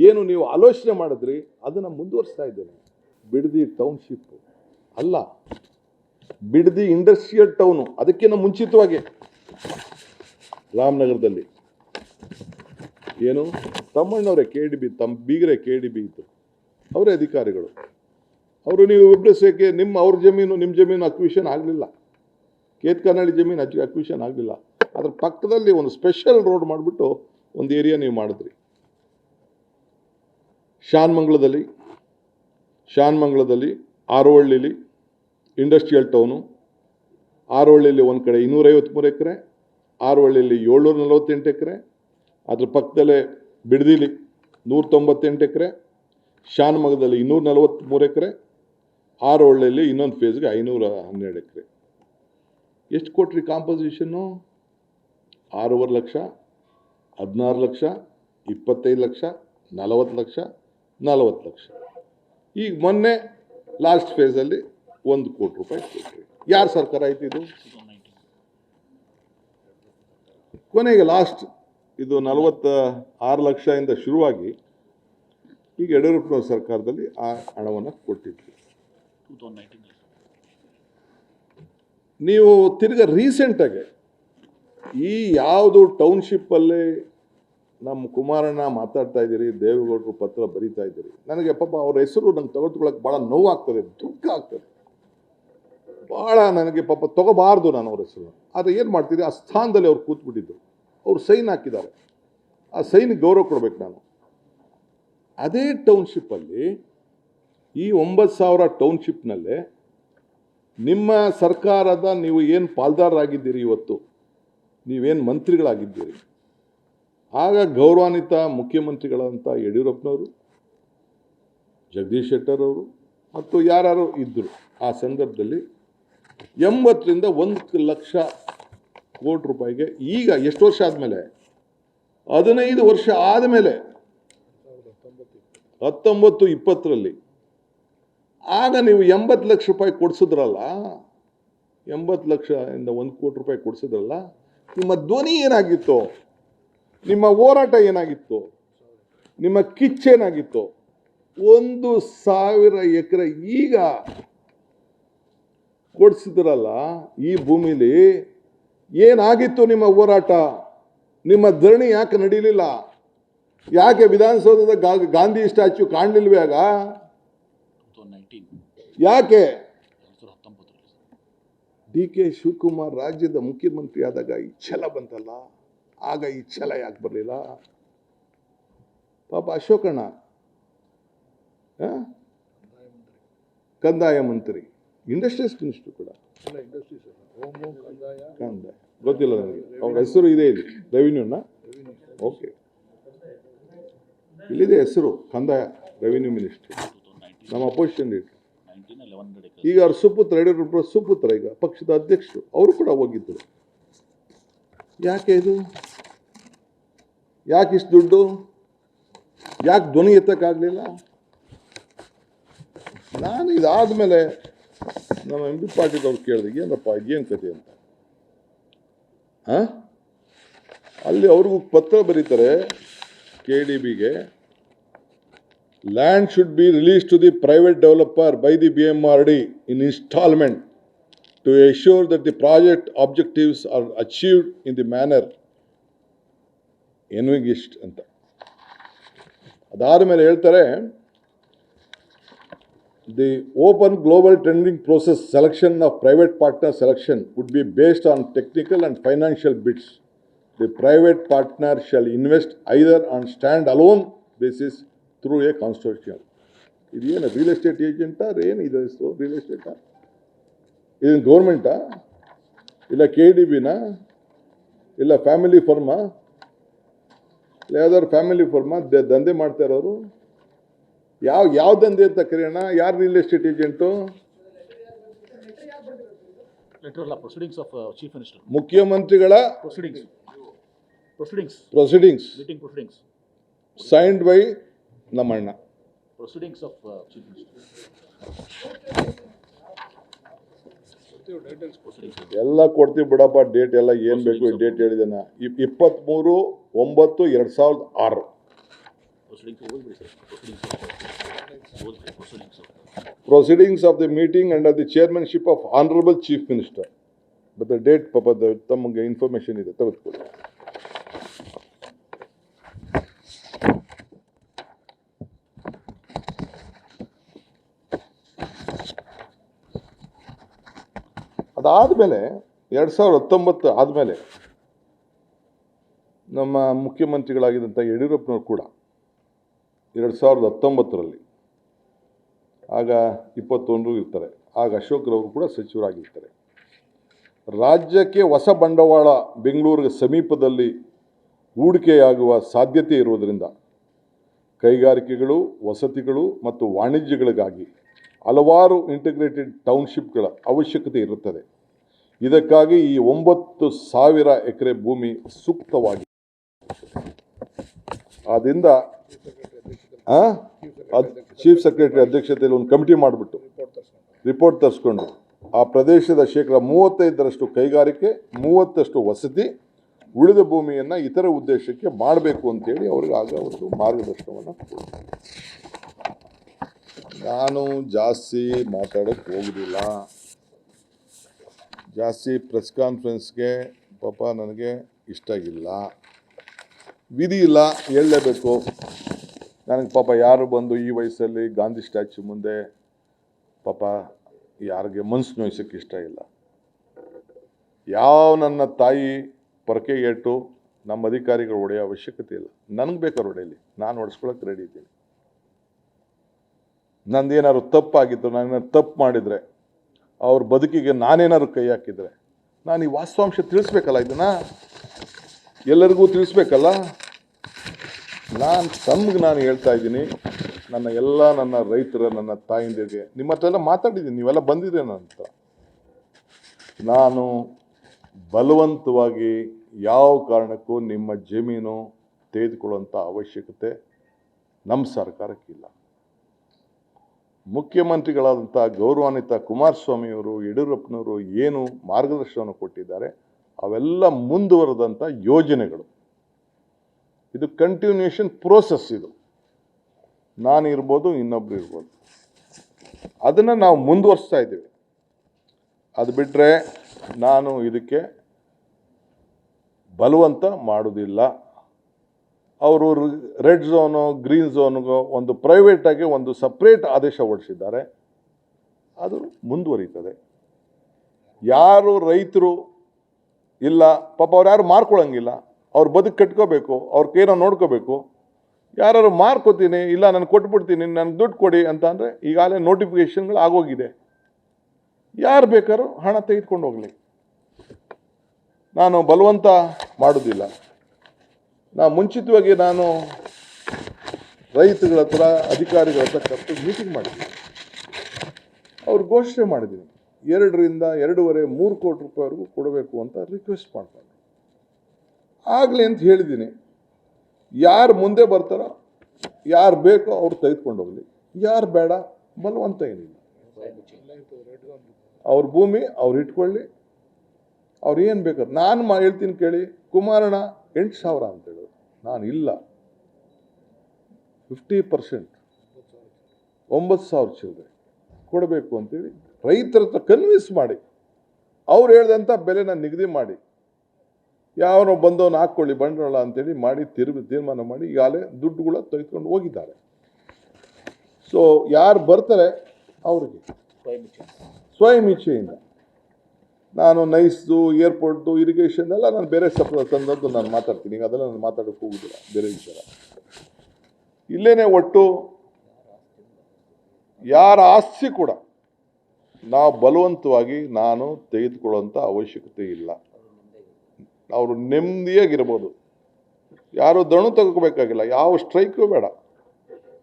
ಏನು ನೀವು ಆಲೋಚನೆ ಮಾಡಿದ್ರಿ ಅದನ್ನು ಮುಂದುವರಿಸ್ತಾ ಇದ್ದೇನೆ. ಬಿಡದಿ ಟೌನ್ಶಿಪ್ ಅಲ್ಲ, ಬಿಡದಿ ಇಂಡಸ್ಟ್ರಿಯಲ್ ಟೌನು. ಅದಕ್ಕಿಂತ ಮುಂಚಿತವಾಗಿ ರಾಮನಗರದಲ್ಲಿ ಏನು ತಮ್ಮಣ್ಣವರೇ KDB, ತಮ್ಮ ಬೀಗರೆ KDB ಇತ್ತು, ಅವರೇ ಅಧಿಕಾರಿಗಳು. ಅವರು ನೀವು ಒಬ್ಬರು ಸೇಕೆ ಅವ್ರ ಜಮೀನು ನಿಮ್ಮ ಜಮೀನು ಅಕ್ವಿಷನ್ ಆಗಲಿಲ್ಲ, ಕೇತ್ಕನಹಳ್ಳಿ ಜಮೀನು ಅಕ್ವಿಷನ್ ಆಗಲಿಲ್ಲ. ಅದ್ರ ಪಕ್ಕದಲ್ಲಿ ಒಂದು ಸ್ಪೆಷಲ್ ರೋಡ್ ಮಾಡಿಬಿಟ್ಟು ಒಂದು ಏರಿಯಾ ನೀವು ಮಾಡಿದ್ರಿ. ಶಾನ್ಮಂಗ್ಲದಲ್ಲಿ ಆರೋಹಳ್ಳಿಲಿ ಇಂಡಸ್ಟ್ರಿಯಲ್ ಟೌನು, ಆರೋಹಳ್ಳಿಲಿ ಒಂದು ಕಡೆ 253 ಎಕರೆ, ಆರೋಹಳ್ಳಿಲಿ 748 ಎಕರೆ, ಅದ್ರ ಪಕ್ಕದಲ್ಲೇ ಬಿಡದಿಲಿ 198 ಎಕರೆ, ಶಾನ್ಮಂಗ್ಲದಲ್ಲಿ 243 ಎಕರೆ, ಆರೋಹಳ್ಳಿಯಲ್ಲಿ ಇನ್ನೊಂದು ಫೇಸ್ಗೆ 512 ಎಕರೆ. ಎಷ್ಟು ಕೊಟ್ರಿ ಕಾಂಪೋಸಿಷನ್ನು? 6.5 ಲಕ್ಷ, 16 ಲಕ್ಷ, 25 ಲಕ್ಷ, 40 ಲಕ್ಷ 40 ಲಕ್ಷ. ಈಗ ಮೊನ್ನೆ ಲಾಸ್ಟ್ ಫೇಸಲ್ಲಿ 1 ಕೋಟಿ ರೂಪಾಯಿ ಕೊಟ್ಟರು. ಯಾರ ಸರ್ಕಾರ ಆಯ್ತು ಇದು? ಕೊನೆಗೆ ಲಾಸ್ಟ್ ಇದು 46 ಲಕ್ಷದಿಂದ ಶುರುವಾಗಿ ಈಗ ಯಡಿಯೂರಪ್ಪನವ್ರ ಸರ್ಕಾರದಲ್ಲಿ ಆ ಹಣವನ್ನು ಕೊಟ್ಟಿದ್ವಿ. ನೀವು ತಿರ್ಗ ರೀಸೆಂಟಾಗಿ ಈ ಯಾವುದು ಟೌನ್ಶಿಪ್ಪಲ್ಲಿ ನಮ್ಮ ಕುಮಾರಣ್ಣ ಮಾತಾಡ್ತಾ ಇದ್ದೀರಿ, ದೇವೇಗೌಡರು ಪತ್ರ ಬರೀತಾ ಇದ್ದೀರಿ, ನನಗೆ ಪಾಪ ಅವ್ರ ಹೆಸರು ನಂಗೆ ತೆಗೆದುಕೊಳ್ಳೋಕೆ ಭಾಳ ನೋವಾಗ್ತದೆ, ದುಃಖ ಆಗ್ತದೆ ಭಾಳ. ನನಗೆ ಪಾಪ ತಗೋಬಾರ್ದು ನಾನು ಅವ್ರ ಹೆಸರು. ಆದರೆ ಏನು ಮಾಡ್ತೀರಿ, ಆ ಸ್ಥಾನದಲ್ಲಿ ಅವ್ರು ಕೂತ್ಬಿಟ್ಟಿದ್ರು, ಅವ್ರು ಸೈನ್ ಹಾಕಿದ್ದಾರೆ, ಆ ಸೈನ್ಗೆ ಗೌರವ ಕೊಡ್ಬೇಕು ನಾನು. ಅದೇ ಟೌನ್ಶಿಪ್ಪಲ್ಲಿ ಈ 9,000 ಟೌನ್ಶಿಪ್ನಲ್ಲೇ ನಿಮ್ಮ ಸರ್ಕಾರದ ನೀವು ಏನು ಪಾಲ್ದಾರರಾಗಿದ್ದೀರಿ, ಇವತ್ತು ನೀವೇನು ಮಂತ್ರಿಗಳಾಗಿದ್ದೀರಿ, ಆಗ ಗೌರವಾನ್ವಿತ ಮುಖ್ಯಮಂತ್ರಿಗಳಂತ ಯಡಿಯೂರಪ್ಪನವರು, ಜಗದೀಶ್ ಶೆಟ್ಟರ್ ಅವರು ಮತ್ತು ಯಾರು ಇದ್ದರು ಆ ಸಂದರ್ಭದಲ್ಲಿ 80ರಿಂದ 1 ಲಕ್ಷ ಕೋಟಿ ರೂಪಾಯಿಗೆ ಈಗ ಎಷ್ಟು ವರ್ಷ ಆದಮೇಲೆ, 15 ವರ್ಷ ಆದಮೇಲೆ 19-20ರಲ್ಲಿ ಆಗ ನೀವು 80 ಲಕ್ಷ ರೂಪಾಯಿ ಕೊಡಿಸಿದ್ರಲ್ಲ, 80 ಲಕ್ಷದಿಂದ 1 ಕೋಟಿ ರೂಪಾಯಿ ಕೊಡಿಸಿದ್ರಲ್ಲ, ನಿಮ್ಮ ಧ್ವನಿ ಏನಾಗಿತ್ತು, ನಿಮ್ಮ ಹೋರಾಟ ಏನಾಗಿತ್ತು, ನಿಮ್ಮ ಕಿಚ್ಚೇನಾಗಿತ್ತು? 1,000 ಎಕರೆ ಈಗ ಕೊಡಿಸಿದ್ರಲ್ಲ, ಈ ಭೂಮಿಲಿ ಏನಾಗಿತ್ತು ನಿಮ್ಮ ಹೋರಾಟ? ನಿಮ್ಮ ಧರಣಿ ಯಾಕೆ ನಡೀಲಿಲ್ಲ? ಯಾಕೆ ವಿಧಾನಸೌಧದ ಗಾಂಧಿ ಸ್ಟ್ಯಾಚ್ಯೂ ಕಾಣಲಿಲ್ವೇ ಆಗ? ಯಾಕೆ? ಡಿ.ಕೆ. ಶಿವಕುಮಾರ್ ರಾಜ್ಯದ ಮುಖ್ಯಮಂತ್ರಿ ಆದಾಗ ಈ ಛಲ ಬಂತಲ್ಲ, ಆಗ ಈ ಛಲ ಯಾಕೆ ಬರಲಿಲ್ಲ? ಪಾಪ ಅಶೋಕಣ್ಣ ಕಂದಾಯ ಮಂತ್ರಿ, ಇಂಡಸ್ಟ್ರೀಸ್ ಮಿನಿಸ್ಟರ್ ಕೂಡ, ಕಂದಾಯ ಗೊತ್ತಿಲ್ಲ ನನಗೆ, ಅವ್ರ ಹೆಸರು ಇದೆ ಇಲ್ಲಿ, ರೆವಿನ್ಯೂನ. ಓಕೆ, ಇಲ್ಲಿದೆ ಹೆಸರು, ಕಂದಾಯ ರೆವಿನ್ಯೂ ಮಿನಿಸ್ಟರ್, ನಮ್ಮ ಅಪೋಸಿಷನ್ ಲೀಡರ್. ಈಗ ಅವ್ರ ಸುಪುತ್ರ, ಯಡಿಯೂರಪ್ಪ ಸುಪುತ್ರ ಈಗ ಪಕ್ಷದ ಅಧ್ಯಕ್ಷರು, ಅವರು ಕೂಡ ಹೋಗಿದ್ದರು. ಯಾಕೆ ಇದು? ಯಾಕೆ ಇಷ್ಟು ದುಡ್ಡು? ಯಾಕೆ ಧ್ವನಿ ಎತ್ತಕ್ಕಾಗಲಿಲ್ಲ? ನಾನು ಇದಾದ್ಮೇಲೆ ನಮ್ಮ ಎಂ ಬಿ ಪಾಟೀಲ್ ಅವ್ರು ಕೇಳಿದೆ, ಏನಪ್ಪ ಏನು ಕತೆ ಅಂತ. ಅಲ್ಲಿ ಅವ್ರಿಗೂ ಪತ್ರ ಬರೀತಾರೆ KDBಗೆ, land should be released to the private developer by the BMRD in installment to assure that the project objectives are achieved in the manner envisaged ಅಂತ. ಅದಾದ ಮೇಲೆ ಹೇಳ್ತಾರೆ, the open global tendering process selection of private partner selection would be based on technical and financial bids. The private partner shall invest either on stand-alone basis through a consortium. ಇದೇನು real estate ಏಜೆಂಟಾ? ಏನು ಇದು ಹೆಸರು? Real ಎಸ್ಟೇಟಾ? ಇದೇನು ಗೌರ್ಮೆಂಟಾ? ಇಲ್ಲ KDBನಾ? ಇಲ್ಲ family ಫರ್ಮಾ? ಇಲ್ಲ ಯಾವ್ದಾದ್ರು family ಫರ್ಮಾ ದಂಧೆ ಮಾಡ್ತಾ ಇರೋರು? ಯಾವ ದಂಧೆ ಅಂತ ಕರೆಯೋಣ? ಯಾರು ರಿಯಲ್ ಎಸ್ಟೇಟ್ ಏಜೆಂಟು? ಮುಖ್ಯಮಂತ್ರಿಗಳ ಪ್ರೊಸೀಡಿಂಗ್ಸ್ ಸೈನ್ಡ್ ಬೈ ನಮ್ಮಣ್ಣ. Proceedings of Chief Minister. ಎಲ್ಲ ಕೊಡ್ತೀವಿ ಬಿಡಪ್ಪ, ಡೇಟ್ ಎಲ್ಲ ಏನು ಬೇಕು date ಹೇಳಿದಾನ. 23/9/2006. Proceedings of the meeting under the chairmanship of Honorable Chief Minister. But the date ಪಾಪ ತಮಗೆ ಇನ್ಫಾರ್ಮೇಶನ್ ಇದೆ, ತೆಗೆದುಕೊಳ್ಳಿ. ಅದಾದಮೇಲೆ 2019 ಆದಮೇಲೆ ನಮ್ಮ ಮುಖ್ಯಮಂತ್ರಿಗಳಾಗಿದ್ದಂಥ ಯಡಿಯೂರಪ್ಪನವರು ಕೂಡ 2019ರಲ್ಲಿ, ಆಗ 21 ಇರ್ತಾರೆ, ಆಗ ಅಶೋಕ್ರವರು ಕೂಡ ಸಚಿವರಾಗಿರ್ತಾರೆ. ರಾಜ್ಯಕ್ಕೆ ಹೊಸ ಬಂಡವಾಳ ಬೆಂಗಳೂರಿಗೆ ಸಮೀಪದಲ್ಲಿ ಹೂಡಿಕೆಯಾಗುವ ಸಾಧ್ಯತೆ ಇರುವುದರಿಂದ ಕೈಗಾರಿಕೆಗಳು, ವಸತಿಗಳು ಮತ್ತು ವಾಣಿಜ್ಯಗಳಿಗಾಗಿ ಹಲವಾರು ಇಂಟಿಗ್ರೇಟೆಡ್ ಟೌನ್ಶಿಪ್ಗಳ ಅವಶ್ಯಕತೆ ಇರುತ್ತದೆ. ಇದಕ್ಕಾಗಿ ಈ 9,000 ಎಕರೆ ಭೂಮಿ ಸೂಕ್ತವಾಗಿದೆ. ಆದ್ದರಿಂದ ಚೀಫ್ ಸೆಕ್ರೆಟರಿ ಅಧ್ಯಕ್ಷತೆಯಲ್ಲಿ ಒಂದು ಕಮಿಟಿ ಮಾಡಿಬಿಟ್ಟು ರಿಪೋರ್ಟ್ ತರಿಸ್ಕೊಂಡು ಆ ಪ್ರದೇಶದ 35% ಕೈಗಾರಿಕೆ, 30% ವಸತಿ, ಉಳಿದ ಭೂಮಿಯನ್ನು ಇತರ ಉದ್ದೇಶಕ್ಕೆ ಮಾಡಬೇಕು ಅಂತೇಳಿ ಅವ್ರಿಗೆ ಆಗ ಒಂದು ಮಾರ್ಗದರ್ಶನವನ್ನು ಕೊಡ್ತಾರೆ. ನಾನು ಜಾಸ್ತಿ ಮಾತಾಡೋಕ್ಕೆ ಹೋಗೋದಿಲ್ಲ. ಜಾಸ್ತಿ ಪ್ರೆಸ್ ಕಾನ್ಫರೆನ್ಸ್ಗೆ ಪಾಪ ನನಗೆ ಇಷ್ಟ ಇಲ್ಲ, ವಿಧಿ ಇಲ್ಲ, ಹೇಳಲೇಬೇಕು. ನನಗೆ ಪಾಪ ಯಾರು ಬಂದು ಈ ವಯಸ್ಸಲ್ಲಿ ಗಾಂಧಿ ಸ್ಟ್ಯಾಚ್ಯೂ ಮುಂದೆ ಪಾಪ ಯಾರಿಗೆ ಮನಸ್ಸು ನೋಯಿಸೋಕ್ಕೆ ಇಷ್ಟ ಇಲ್ಲ. ಯಾವ ನನ್ನ ತಾಯಿ ಪೊರಕೆಗೇಟು ನಮ್ಮ ಅಧಿಕಾರಿಗಳು ಹೊಡೆಯೋ ಅವಶ್ಯಕತೆ ಇಲ್ಲ. ನನಗೆ ಬೇಕಾದ್ರೆ ಹೊಡೆಯಲಿ, ನಾನು ಹೊಡೆಸ್ಕೊಳಕ್ಕೆ ರೆಡಿ ಇದ್ದೀನಿ. ನಂದೇನಾದ್ರು ತಪ್ಪಾಗಿತ್ತು, ನಾನೇನಾದ್ರು ತಪ್ಪು ಮಾಡಿದರೆ, ಅವ್ರ ಬದುಕಿಗೆ ನಾನೇನಾದ್ರು ಕೈ ಹಾಕಿದರೆ, ನಾನು ಈ ವಾಸ್ತವಾಂಶ ತಿಳಿಸ್ಬೇಕಲ್ಲ, ಇದನ್ನು ಎಲ್ಲರಿಗೂ ತಿಳಿಸ್ಬೇಕಲ್ಲ. ನಾನು ಹೇಳ್ತಾ ಇದ್ದೀನಿ, ನನ್ನ ರೈತರ, ನನ್ನ ತಾಯಿಂದಿರಿಗೆ ನಿಮ್ಮ ಹತ್ರ ಎಲ್ಲ ಮಾತಾಡಿದ್ದೀನಿ, ನೀವೆಲ್ಲ ಬಂದಿದ್ದೀರ ನನ್ನ ಹತ್ರ. ನಾನು ಬಲವಂತವಾಗಿ ಯಾವ ಕಾರಣಕ್ಕೂ ನಿಮ್ಮ ಜಮೀನು ತೆಗೆದುಕೊಳ್ಳುವಂಥ ಅವಶ್ಯಕತೆ ನಮ್ಮ ಸರ್ಕಾರಕ್ಕಿಲ್ಲ. ಮುಖ್ಯಮಂತ್ರಿಗಳಾದಂಥ ಗೌರವಾನ್ವಿತ ಕುಮಾರಸ್ವಾಮಿಯವರು, ಯಡಿಯೂರಪ್ಪನವರು ಏನು ಮಾರ್ಗದರ್ಶನವನ್ನು ಕೊಟ್ಟಿದ್ದಾರೆ ಅವೆಲ್ಲ ಮುಂದುವರೆದಂಥ ಯೋಜನೆಗಳು. ಇದು ಕಂಟಿನ್ಯೂಷನ್ ಪ್ರೋಸೆಸ್. ಇದು ನಾನು ಇರ್ಬೋದು, ಇನ್ನೊಬ್ರು ಇರ್ಬೋದು, ಅದನ್ನು ನಾವು ಮುಂದುವರಿಸ್ತಾ ಇದ್ದೀವಿ. ಅದು ಬಿಟ್ಟರೆ ನಾನು ಇದಕ್ಕೆ ಬಲವಂತ ಮಾಡೋದಿಲ್ಲ. ಅವರು ರೆಡ್ ಝೋನು, ಗ್ರೀನ್ ಝೋನ್ಗೂ ಒಂದು ಪ್ರೈವೇಟಾಗಿ ಒಂದು ಸಪ್ರೇಟ್ ಆದೇಶ ಹೊರಡಿಸಿದ್ದಾರೆ. ಅದು ಮುಂದುವರಿತದೆ. ಯಾರು ರೈತರು ಇಲ್ಲ ಪಾಪ ಅವ್ರು ಯಾರು ಮಾರ್ಕೊಳ್ಳೋಂಗಿಲ್ಲ, ಅವ್ರು ಬದುಕು ಕಟ್ಕೋಬೇಕು, ಅವ್ರ ಕೈನ ನೋಡ್ಕೋಬೇಕು. ಯಾರು ಮಾರ್ಕೋತೀನಿ, ಇಲ್ಲ ನಾನು ಕೊಟ್ಬಿಡ್ತೀನಿ, ನನಗೆ ದುಡ್ಡು ಕೊಡಿ ಅಂತ ಅಂದರೆ ಈಗಾಗಲೇ ನೋಟಿಫಿಕೇಷನ್ಗಳು ಆಗೋಗಿದೆ. ಯಾರು ಬೇಕಾದ್ರೂ ಹಣ ತೆಗೆದುಕೊಂಡು ಹೋಗಲಿ, ನಾನು ಬಲವಂತ ಮಾಡೋದಿಲ್ಲ. ಮುಂಚಿತವಾಗಿ ನಾನು ರೈತಗಳ ಹತ್ರ, ಅಧಿಕಾರಿಗಳ ಹತ್ರ ಕರೆದು ಮೀಟಿಂಗ್ ಮಾಡಿದ್ದೀನಿ. ಅವ್ರು ಘೋಷಣೆ ಮಾಡಿದ್ದೀನಿ, 2 ರಿಂದ 2.5-3 ಕೋಟಿ ರೂಪಾಯಿವರೆಗೂ ಕೊಡಬೇಕು ಅಂತ ರಿಕ್ವೆಸ್ಟ್ ಮಾಡ್ತಾರೆ. ಆಗಲಿ ಅಂತ ಹೇಳಿದ್ದೀನಿ. ಯಾರು ಮುಂದೆ ಬರ್ತಾರೋ, ಯಾರು ಬೇಕೋ ಅವ್ರು ತೆಗೆದುಕೊಂಡು ಹೋಗಲಿ, ಯಾರು ಬೇಡ ಬಲವಂತ ಏನಿಲ್ಲ. ಅವ್ರ ಭೂಮಿ ಅವ್ರು ಇಟ್ಕೊಳ್ಳಿ, ಅವ್ರು ಏನು ಬೇಕಾದ್ರೆ. ನಾನು ಹೇಳ್ತೀನಿ ಕೇಳಿ, ಕುಮಾರಣ್ಣ 8,000 ಅಂತ ಹೇಳೋದು, ನಾನು ಇಲ್ಲ 50% 9,000 ಚಿಲ್ಲರೆ ಕೊಡಬೇಕು ಅಂತೇಳಿ ರೈತರ ಹತ್ರ ಕನ್ವಿನ್ಸ್ ಮಾಡಿ, ಅವ್ರು ಹೇಳ್ದಂಥ ಬೆಲೆನ ನಿಗದಿ ಮಾಡಿ, ಯಾವನೋ ಬಂದವನು ಹಾಕ್ಕೊಳ್ಳಿ ಬಂಡವಾಳ ಅಂತೇಳಿ ಮಾಡಿ ತೀರ್ಮಾನ ಮಾಡಿ ಈಗಾಗಲೇ ದುಡ್ಡುಗಳ ತೆಗೆದುಕೊಂಡು ಹೋಗಿದ್ದಾರೆ. ಸೊ ಯಾರು ಬರ್ತಾರೆ ಅವ್ರಿಗೆ ಸ್ವಯಂ ಇಚ್ಛೆಯಿಂದ. ನಾನು ನೈಸ್ದು, ಏರ್ಪೋರ್ಟ್ದು, ಇರಿಗೇಷನ್ ಎಲ್ಲ ನಾನು ಬೇರೆ ಸಂದರ್ಭದಲ್ಲಿ ನಾನು ಮಾತಾಡ್ತೀನಿ. ಈಗ ಅದೆಲ್ಲ ನಾನು ಮಾತಾಡೋಕ್ಕೆ ಹೋಗುದಿಲ್ಲ, ಬೇರೆ ವಿಚಾರ. ಇಲ್ಲೇನೆ ಒಟ್ಟು ಯಾರ ಆಸ್ತಿ ಕೂಡ ನಾವು ಬಲವಂತವಾಗಿ ನಾನು ತೆಗೆದುಕೊಳ್ಳುವಂಥ ಅವಶ್ಯಕತೆ ಇಲ್ಲ. ಅವರು ನೆಮ್ಮದಿಯಾಗಿರ್ಬೋದು, ಯಾರು ದಣು ತಗೋಬೇಕಾಗಿಲ್ಲ, ಯಾವ ಸ್ಟ್ರೈಕು ಬೇಡ.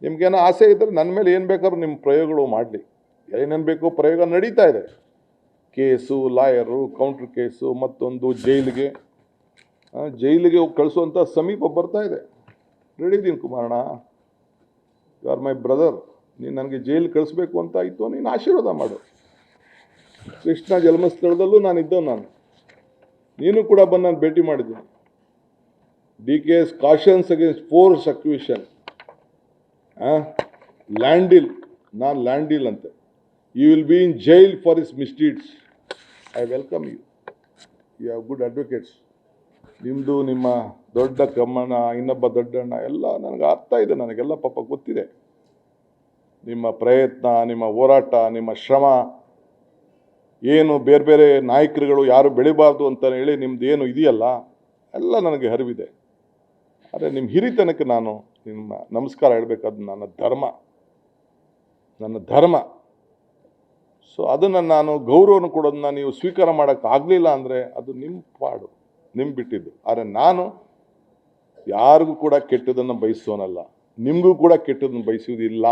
ನಿಮ್ಗೇನೋ ಆಸೆ ಇದ್ದರೆ ನನ್ನ ಮೇಲೆ ಏನು ಬೇಕಾದ್ರೂ ನಿಮ್ಮ ಪ್ರಯೋಗಗಳು ಮಾಡಲಿ, ಏನೇನು ಬೇಕೋ ಪ್ರಯೋಗ ನಡೀತಾ ಇದೆ. ಕೇಸು, ಲಾಯರು, ಕೌಂಟ್ರ್ ಕೇಸು, ಮತ್ತೊಂದು ಜೈಲಿಗೆ ಕಳಿಸುವಂಥ ಸಮೀಪ ಬರ್ತಾ ಇದೆ. ರೆಡಿ ಇದ್ದೀನಿ ಕುಮಾರಣ್ಣ, ಯು ಆರ್ ಮೈ ಬ್ರದರ್. ನೀನು ನನಗೆ ಜೈಲು ಕಳಿಸ್ಬೇಕು ಅಂತ ಆಯಿತು, ನೀನು ಆಶೀರ್ವಾದ ಮಾಡು. ಕೃಷ್ಣ ಜನ್ಮಸ್ಥಳದಲ್ಲೂ ನಾನು ನೀನು ಕೂಡ ಬಂದು ನಾನು ಭೇಟಿ ಮಾಡಿದ್ದೀನಿ. DK's cautions against force acquisition, land deal, ನಾನು ಲ್ಯಾಂಡಿಲ್ ಅಂತೆ. You will be in jail for his misdeeds. I welcome you. You have good advocates. ನಿಮ್ಮದು, ನಿಮ್ಮ ದೊಡ್ಡ ಕಮ್ಮಣ್ಣ, ಇನ್ನೊಬ್ಬ ದೊಡ್ಡಣ್ಣ ಎಲ್ಲ ನನಗೆ ಅರ್ಥ ಇದೆ, ನನಗೆಲ್ಲ ಪಾಪ ಗೊತ್ತಿದೆ. ನಿಮ್ಮ ಪ್ರಯತ್ನ, ನಿಮ್ಮ ಹೋರಾಟ, ನಿಮ್ಮ ಶ್ರಮ ಏನು, ಬೇರೆ ಬೇರೆ ನಾಯಕರುಗಳು ಯಾರು ಬೆಳಿಬಾರ್ದು ಅಂತ ಹೇಳಿ ನಿಮ್ದು ಏನು ಇದೆಯಲ್ಲ ಎಲ್ಲ ನನಗೆ ಅರಿವಿದೆ. ಆದರೆ ನಿಮ್ಮ ಹಿರಿತನಕ್ಕೆ ನಾನು ನಿಮ್ಮ ನಮಸ್ಕಾರ ಹೇಳಬೇಕಾದ ನನ್ನ ಧರ್ಮ. ಸೊ ಅದನ್ನು ನಾನು ಗೌರವವನ್ನು ಕೊಡೋದನ್ನ ನೀವು ಸ್ವೀಕಾರ ಮಾಡೋಕ್ಕಾಗಲಿಲ್ಲ ಅಂದರೆ ಅದು ನಿಮ್ಮ ಪಾಡು, ನಿಮ್ಮ ಬಿಟ್ಟಿದ್ದು. ಆದರೆ ನಾನು ಯಾರಿಗೂ ಕೂಡ ಕೆಟ್ಟದನ್ನು ಬಯಸೋನಲ್ಲ, ನಿಮಗೂ ಕೂಡ ಕೆಟ್ಟದನ್ನು ಬಯಸುವುದಿಲ್ಲ.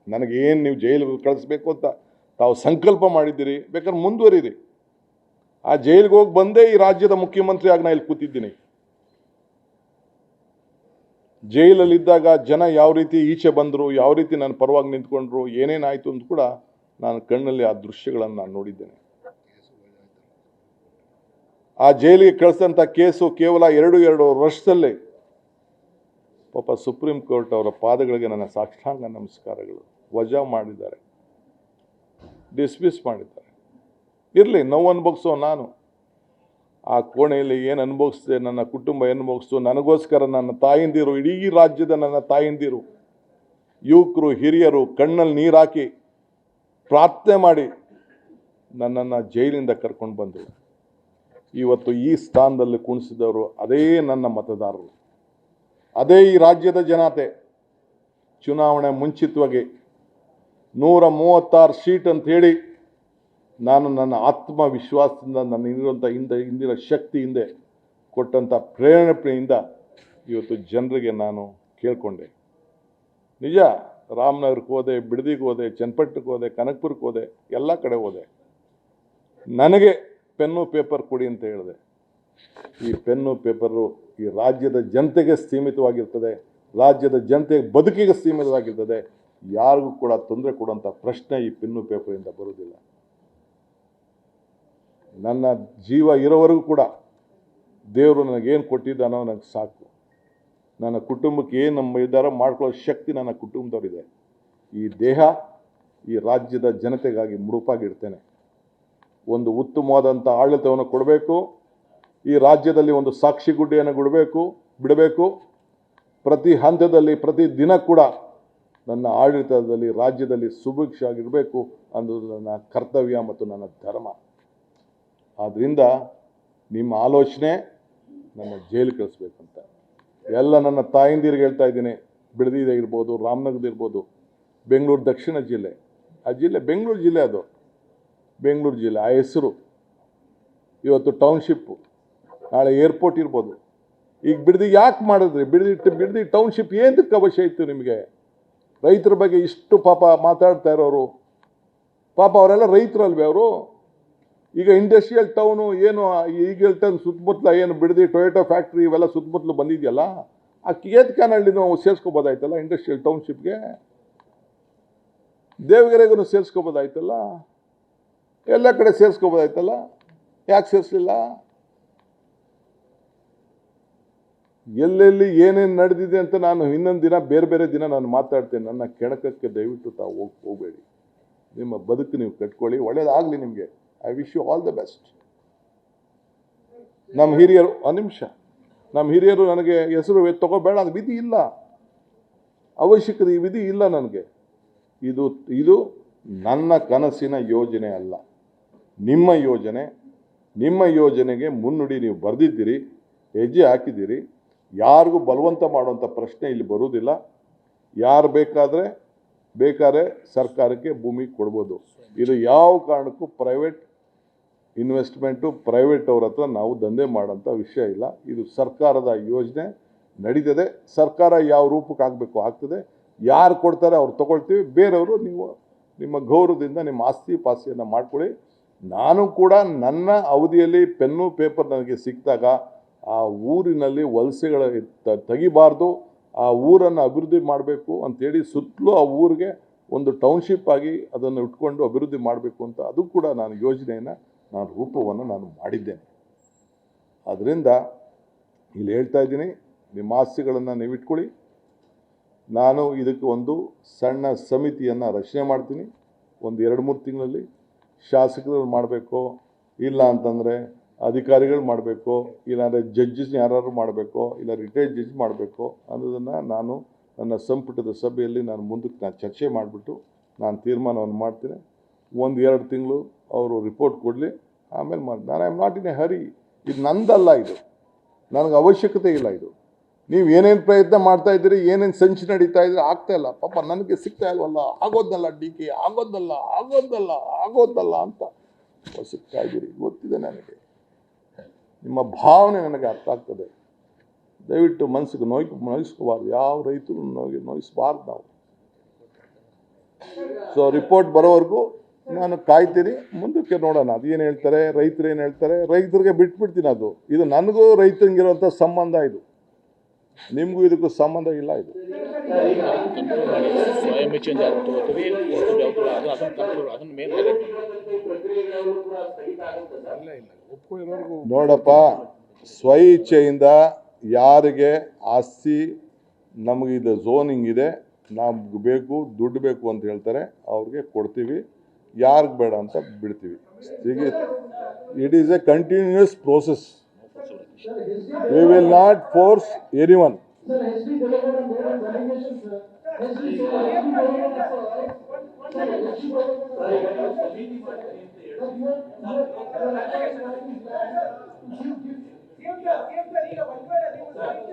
ನನಗೇನು ನೀವು ಜೈಲಿಗೆ ಕಳಿಸ್ಬೇಕು ಅಂತ ತಾವು ಸಂಕಲ್ಪ ಮಾಡಿದ್ದೀರಿ, ಬೇಕಾದ್ರೆ ಮುಂದುವರಿರಿ. ಆ ಜೈಲಿಗೆ ಹೋಗಿ ಬಂದೇ ಈ ರಾಜ್ಯದ ಮುಖ್ಯಮಂತ್ರಿ ಆಗಿ ನಾನು ಇಲ್ಲಿ ಕೂತಿದ್ದೀನಿ. ಜೈಲಲ್ಲಿದ್ದಾಗ ಜನ ಯಾವ ರೀತಿ ಈಚೆ ಬಂದರು, ಯಾವ ರೀತಿ ನನ್ನ ಪರವಾಗಿ ನಿಂತ್ಕೊಂಡ್ರು, ಏನೇನಾಯಿತು ಅಂತ ಕೂಡ ನಾನು ಕಣ್ಣಲ್ಲಿ ಆ ದೃಶ್ಯಗಳನ್ನು ನಾನು ನೋಡಿದ್ದೇನೆ. ಆ ಜೈಲಿಗೆ ಕಳಿಸಿದಂಥ ಕೇಸು ಕೇವಲ 2 ವರ್ಷದಲ್ಲೇ ಪಾಪ ಸುಪ್ರೀಂ ಕೋರ್ಟ್ ಅವರ ಪಾದಗಳಿಗೆ ನನ್ನ ಸಾಷ್ಟಾಂಗ ನಮಸ್ಕಾರಗಳು. ವಜಾ ಮಾಡಿದ್ದಾರೆ, ಡಿಸ್ಮಿಸ್ ಮಾಡಿದ್ದಾರೆ. ಇರಲಿ, ನೋವು ಅನುಭವಿಸೋ ನಾನು ಆ ಕೋಣೆಯಲ್ಲಿ ಏನು ಅನುಭವಿಸಿದೆ, ನನ್ನ ಕುಟುಂಬ ಏನು ಅನುಭವಿಸ್ತು, ನನಗೋಸ್ಕರ ನನ್ನ ತಾಯಂದಿರು, ಇಡೀ ರಾಜ್ಯದ ನನ್ನ ತಾಯಂದಿರು, ಯುವಕರು, ಹಿರಿಯರು ಕಣ್ಣಲ್ಲಿ ನೀರು ಹಾಕಿ ಪ್ರಾರ್ಥನೆ ಮಾಡಿ ನನ್ನನ್ನು ಜೈಲಿಂದ ಕರ್ಕೊಂಡು ಬಂದರು. ಇವತ್ತು ಈ ಸ್ಥಾನದಲ್ಲಿ ಕುಣಿಸಿದವರು ಅದೇ ನನ್ನ ಮತದಾರರು, ಅದೇ ಈ ರಾಜ್ಯದ ಜನತೆ. ಚುನಾವಣೆ ಮುಂಚಿತವಾಗಿ 136 ಸೀಟ್ ಅಂತ ಹೇಳಿ ನಾನು ನನ್ನ ಆತ್ಮವಿಶ್ವಾಸದಿಂದ ನನ್ನ ಇರುವಂಥ ಇಂದಿನ ಶಕ್ತಿ ಹಿಂದೆ ಕೊಟ್ಟಂಥ ಪ್ರೇರಣೆಯಿಂದ ಇವತ್ತು ಜನರಿಗೆ ನಾನು ಕೇಳಿಕೊಂಡೆ. ನಿಜ, ರಾಮನಗರಕ್ಕೆ ಹೋದೆ, ಬಿಡದಿಗೆ ಹೋದೆ, ಚನ್ನಪಟ್ಟಣಕ್ಕೆ ಹೋದೆ, ಕನಕಪುರಕ್ಕೆ ಹೋದೆ, ಎಲ್ಲ ಕಡೆ ಹೋದೆ. ನನಗೆ ಪೆನ್ನು ಪೇಪರ್ ಕೊಡಿ ಅಂತ ಹೇಳಿದೆ. ಈ ಪೆನ್ನು ಪೇಪರು ಈ ರಾಜ್ಯದ ಜನತೆಗೆ ಸೀಮಿತವಾಗಿರ್ತದೆ, ರಾಜ್ಯದ ಜನತೆಗೆ ಬದುಕಿಗೆ ಸೀಮಿತವಾಗಿರ್ತದೆ. ಯಾರಿಗೂ ಕೂಡ ತೊಂದರೆ ಕೊಡುವಂಥ ಪ್ರಶ್ನೆ ಈ ಪೆನ್ನು ಪೇಪರಿಂದ ಬರೋದಿಲ್ಲ. ನನ್ನ ಜೀವ ಇರೋವರೆಗೂ ಕೂಡ ದೇವರು ನನಗೇನು ಕೊಟ್ಟಿದ್ದಾನೋ ನನಗೆ ಸಾಕು. ನನ್ನ ಕುಟುಂಬಕ್ಕೆ ಏನು ನಮ್ಮ ಇದ್ದಾರೋ ಮಾಡ್ಕೊಳ್ಳೋ ಶಕ್ತಿ ನನ್ನ ಕುಟುಂಬದವರಿದೆ. ಈ ದೇಹ ಈ ರಾಜ್ಯದ ಜನತೆಗಾಗಿ ಮುಡುಪಾಗಿಡ್ತೇನೆ. ಒಂದು ಉತ್ತಮವಾದಂಥ ಆಡಳಿತವನ್ನು ಕೊಡಬೇಕು. ಈ ರಾಜ್ಯದಲ್ಲಿ ಒಂದು ಸಾಕ್ಷಿಗುಡ್ಡೆಯನ್ನು ಬಿಡಬೇಕು. ಪ್ರತಿ ಹಂತದಲ್ಲಿ ಪ್ರತಿ ದಿನ ಕೂಡ ನನ್ನ ಆಡಳಿತದಲ್ಲಿ ರಾಜ್ಯದಲ್ಲಿ ಸುಭಿಕ್ಷ ಆಗಿರಬೇಕು ಅನ್ನೋದು ನನ್ನ ಕರ್ತವ್ಯ ಮತ್ತು ನನ್ನ ಧರ್ಮ. ಆದ್ದರಿಂದ ನಿಮ್ಮ ಆಲೋಚನೆ ನನ್ನ ಜೈಲು ಕಳಿಸ್ಬೇಕಂತ ಎಲ್ಲ ನನ್ನ ತಾಯಂದಿರಿಗೆ ಹೇಳ್ತಾ ಇದ್ದೀನಿ. ಬಿಡದಿದೆ ಇರ್ಬೋದು, ರಾಮನಗರ ಇರ್ಬೋದು, ಬೆಂಗಳೂರು ದಕ್ಷಿಣ ಜಿಲ್ಲೆ, ಆ ಜಿಲ್ಲೆ ಬೆಂಗಳೂರು ಜಿಲ್ಲೆ, ಅದು ಬೆಂಗಳೂರು ಜಿಲ್ಲೆ, ಆ ಹೆಸರು ಇವತ್ತು ಟೌನ್ಶಿಪ್ಪು, ನಾಳೆ ಏರ್ಪೋರ್ಟ್ ಇರ್ಬೋದು. ಈಗ ಬಿಡದಿ ಯಾಕೆ ಮಾಡಿದ್ರಿ? ಬಿಡದಿ ಟೌನ್ಶಿಪ್ ಏನಕ್ಕೆ ಅವಶ್ಯ ಇತ್ತು ನಿಮಗೆ? ರೈತರ ಬಗ್ಗೆ ಇಷ್ಟು ಪಾಪ ಮಾತಾಡ್ತಾ ಇರೋರು, ಪಾಪ ಅವರೆಲ್ಲ ರೈತರಲ್ವೇ ಅವರು? ಈಗ ಇಂಡಸ್ಟ್ರಿಯಲ್ ಟೌನು ಏನು ಈಗ ಸುತ್ತಮುತ್ತಲ ಏನು ಬಿಡದಿ ಟೊಯೋಟೋ ಫ್ಯಾಕ್ಟ್ರಿ ಇವೆಲ್ಲ ಸುತ್ತಮುತ್ತಲು ಬಂದಿದೆಯಲ್ಲ, ಆ ಕೇತ್ಕಾನಹಳ್ಳಿನೂ ಸೇರಿಸ್ಕೋಬೋದಾಯ್ತಲ್ಲ ಇಂಡಸ್ಟ್ರಿಯಲ್ ಟೌನ್ಶಿಪ್ಗೆ. ದೇವಗೆರೆಗೂ ಸೇರಿಸ್ಕೋಬೋದಾಯ್ತಲ್ಲ, ಎಲ್ಲ ಕಡೆ ಸೇರಿಸ್ಕೋಬೋದಾಯ್ತಲ್ಲ, ಯಾಕೆ ಸೇರಿಸಲಿಲ್ಲ? ಎಲ್ಲೆಲ್ಲಿ ಏನೇನು ನಡೆದಿದೆ ಅಂತ ನಾನು ಇನ್ನೊಂದು ದಿನ ಬೇರೆ ದಿನ ನಾನು ಮಾತಾಡ್ತೇನೆ. ನನ್ನ ಕೆಣಕಕ್ಕೆ ದಯವಿಟ್ಟು ತಾವು ಹೋಗಬೇಡಿ. ನಿಮ್ಮ ಬದುಕು ನೀವು ಕಟ್ಕೊಳ್ಳಿ, ಒಳ್ಳೇದಾಗಲಿ ನಿಮಗೆ. I wish you all the best. ನಮ್ಮ ಹಿರಿಯರು, ನಮ್ಮ ಹಿರಿಯರು ನನಗೆ ಹೆಸರು ತಗೋಬೇಡ ಅಂತ ವಿಧಿ ಇಲ್ಲ, ಅವಶ್ಯಕತೆ ಈ ವಿಧಿ ಇಲ್ಲ ನನಗೆ. ಇದು ನನ್ನ ಕನಸಿನ ಯೋಜನೆ ಅಲ್ಲ, ನಿಮ್ಮ ಯೋಜನೆ. ನಿಮ್ಮ ಯೋಜನೆಗೆ ಮುನ್ನುಡಿ ನೀವು ಬರೆದಿದ್ದೀರಿ, ಹೆಜ್ಜೆ ಹಾಕಿದ್ದೀರಿ. ಯಾರಿಗೂ ಬಲವಂತ ಮಾಡುವಂಥ ಪ್ರಶ್ನೆ ಇಲ್ಲಿ ಬರುವುದಿಲ್ಲ. ಯಾರು ಬೇಕಾದ್ರೆ ಸರ್ಕಾರಕ್ಕೆ ಭೂಮಿ ಕೊಡ್ಬೋದು. ಇದು ಯಾವ ಕಾರಣಕ್ಕೂ ಪ್ರೈವೇಟ್ ಇನ್ವೆಸ್ಟ್ಮೆಂಟು, ಪ್ರೈವೇಟ್ ಅವ್ರ ಹತ್ರ ನಾವು ದಂಧೆ ಮಾಡೋಂಥ ವಿಷಯ ಇಲ್ಲ. ಇದು ಸರ್ಕಾರದ ಯೋಜನೆ ನಡೀತದೆ. ಸರ್ಕಾರ ಯಾವ ರೂಪಕ್ಕೆ ಆಗಬೇಕು ಆಗ್ತದೆ. ಯಾರು ಕೊಡ್ತಾರೆ ಅವ್ರು ತೊಗೊಳ್ತೀವಿ. ಬೇರೆಯವರು ನೀವು ನಿಮ್ಮ ಗೌರವದಿಂದ ನಿಮ್ಮ ಆಸ್ತಿ ಪಾಸ್ತಿಯನ್ನು ಮಾಡ್ಕೊಳ್ಳಿ. ನಾನು ಕೂಡ ನನ್ನ ಅವಧಿಯಲ್ಲಿ ಪೆನ್ನು ಪೇಪರ್ ನನಗೆ ಸಿಕ್ಕಿದಾಗ ಆ ಊರಿನಲ್ಲಿ ವಲಸೆಗಳ ತೆಗಿಬಾರ್ದು, ಆ ಊರನ್ನು ಅಭಿವೃದ್ಧಿ ಮಾಡಬೇಕು ಅಂತೇಳಿ ಸುತ್ತಲೂ ಆ ಊರಿಗೆ ಒಂದು ಟೌನ್ಶಿಪ್ ಆಗಿ ಅದನ್ನು ಇಟ್ಕೊಂಡು ಅಭಿವೃದ್ಧಿ ಮಾಡಬೇಕು ಅಂತ ಅದು ಕೂಡ ನಾನು ಯೋಜನೆಯನ್ನು ರೂಪವನ್ನು ನಾನು ಮಾಡಿದ್ದೇನೆ. ಆದ್ದರಿಂದ ಇಲ್ಲಿ ಹೇಳ್ತಾ ಇದ್ದೀನಿ, ನಿಮ್ಮ ಆಸ್ತಿಗಳನ್ನು ನೀವು ಇಟ್ಕೊಳ್ಳಿ. ನಾನು ಇದಕ್ಕೆ ಒಂದು ಸಣ್ಣ ಸಮಿತಿಯನ್ನು ರಚನೆ ಮಾಡ್ತೀನಿ. ಒಂದು 2-3 ತಿಂಗಳಲ್ಲಿ ಶಾಸಕರು ಮಾಡಬೇಕು, ಇಲ್ಲ ಅಂತಂದರೆ ಅಧಿಕಾರಿಗಳು ಮಾಡಬೇಕು, ಇಲ್ಲಾಂದರೆ ಜಡ್ಜಸ್ ಯಾರು ಮಾಡಬೇಕು, ಇಲ್ಲ ರಿಟೈರ್ಡ್ ಜಡ್ಜ್ ಮಾಡಬೇಕು ಅನ್ನೋದನ್ನು ನಾನು ನನ್ನ ಸಂಪುಟದ ಸಭೆಯಲ್ಲಿ ಮುಂದಕ್ಕೆ ಚರ್ಚೆ ಮಾಡಿಬಿಟ್ಟು ನಾನು ತೀರ್ಮಾನವನ್ನು ಮಾಡ್ತೀನಿ. 1-2 ತಿಂಗಳು ಅವರು ರಿಪೋರ್ಟ್ ಕೊಡಲಿ, ಆಮೇಲೆ ನಾನು I am not in a hurry. ಇದು ನಂದಲ್ಲ, ಇದು ನನಗೆ ಅವಶ್ಯಕತೆ ಇಲ್ಲ. ಇದು ನೀವು ಏನೇನು ಪ್ರಯತ್ನ ಮಾಡ್ತಾ ಇದ್ದೀರಿ, ಏನೇನು ಸಂಚು ನಡೀತಾ ಇದ್ದೀರಿ, ಆಗ್ತಾ ಇಲ್ಲ. ಪಾಪ ನನಗೆ ಸಿಗ್ತಾ ಇಲ್ವಲ್ಲ, ಆಗೋದಲ್ಲ DK, ಆಗೋದಲ್ಲ ಅಂತ ಸಿಗ್ತಾ ಇದ್ದೀರಿ. ಗೊತ್ತಿದೆ ನನಗೆ, ನಿಮ್ಮ ಭಾವನೆ ನನಗೆ ಅರ್ಥ ಆಗ್ತದೆ. ದಯವಿಟ್ಟು ಮನಸ್ಸಿಗೆ ನೋಯಿಸ್ಕೋಬಾರ್ದು. ಯಾವ ರೈತರು ನೋಯಿಸಬಾರ್ದು ನಾವು. ಸೊ ರಿಪೋರ್ಟ್ ಬರೋವರೆಗೂ ನಾನು ಕಾಯ್ತೀನಿ. ಮುಂದಕ್ಕೆ ನೋಡೋಣ ಅದೇನು ಹೇಳ್ತಾರೆ, ರೈತರು ಏನು ಹೇಳ್ತಾರೆ. ರೈತರಿಗೆ ಬಿಟ್ಬಿಡ್ತೀನಿ. ಇದು ನನಗೂ ರೈತರಿಗಿರುವಂಥ ಸಂಬಂಧ. ಇದು ನಿಮಗೂ ಇದಕ್ಕೂ ಸಂಬಂಧ ಇಲ್ಲ ಇದು. ಕಂಟ್ರೋಲ್ ಮಾಡಿ ಸ್ವಯಂ ಚೇಂಜ್ ಆಗುತ್ತೆ ಅದನ್ನ ಕಂಟ್ರೋಲ್ ಅದನ್ನ ಮೇಲೆ ಹೈಲೈಟ್ ಮಾಡಿ. ನೋಡಪ್ಪ, ಸ್ವ ಇಚ್ಛೆಯಿಂದ ಯಾರಿಗೆ ಆಸ್ತಿ ನಮಗೆ ಇದು ಝೋನಿಂಗ್ ಇದೆ, ನಮ್ಗೆ ಬೇಕು ದುಡ್ಡು ಬೇಕು ಅಂತ ಹೇಳ್ತಾರೆ, ಅವ್ರಿಗೆ ಕೊಡ್ತೀವಿ, ಯಾರಿಗೆ ಬೇಡ ಅಂತ ಬಿಡ್ತೀವಿ. It is a continuous process. We will not force anyone. Sir, SD Development made an allegation, sir. SD Development,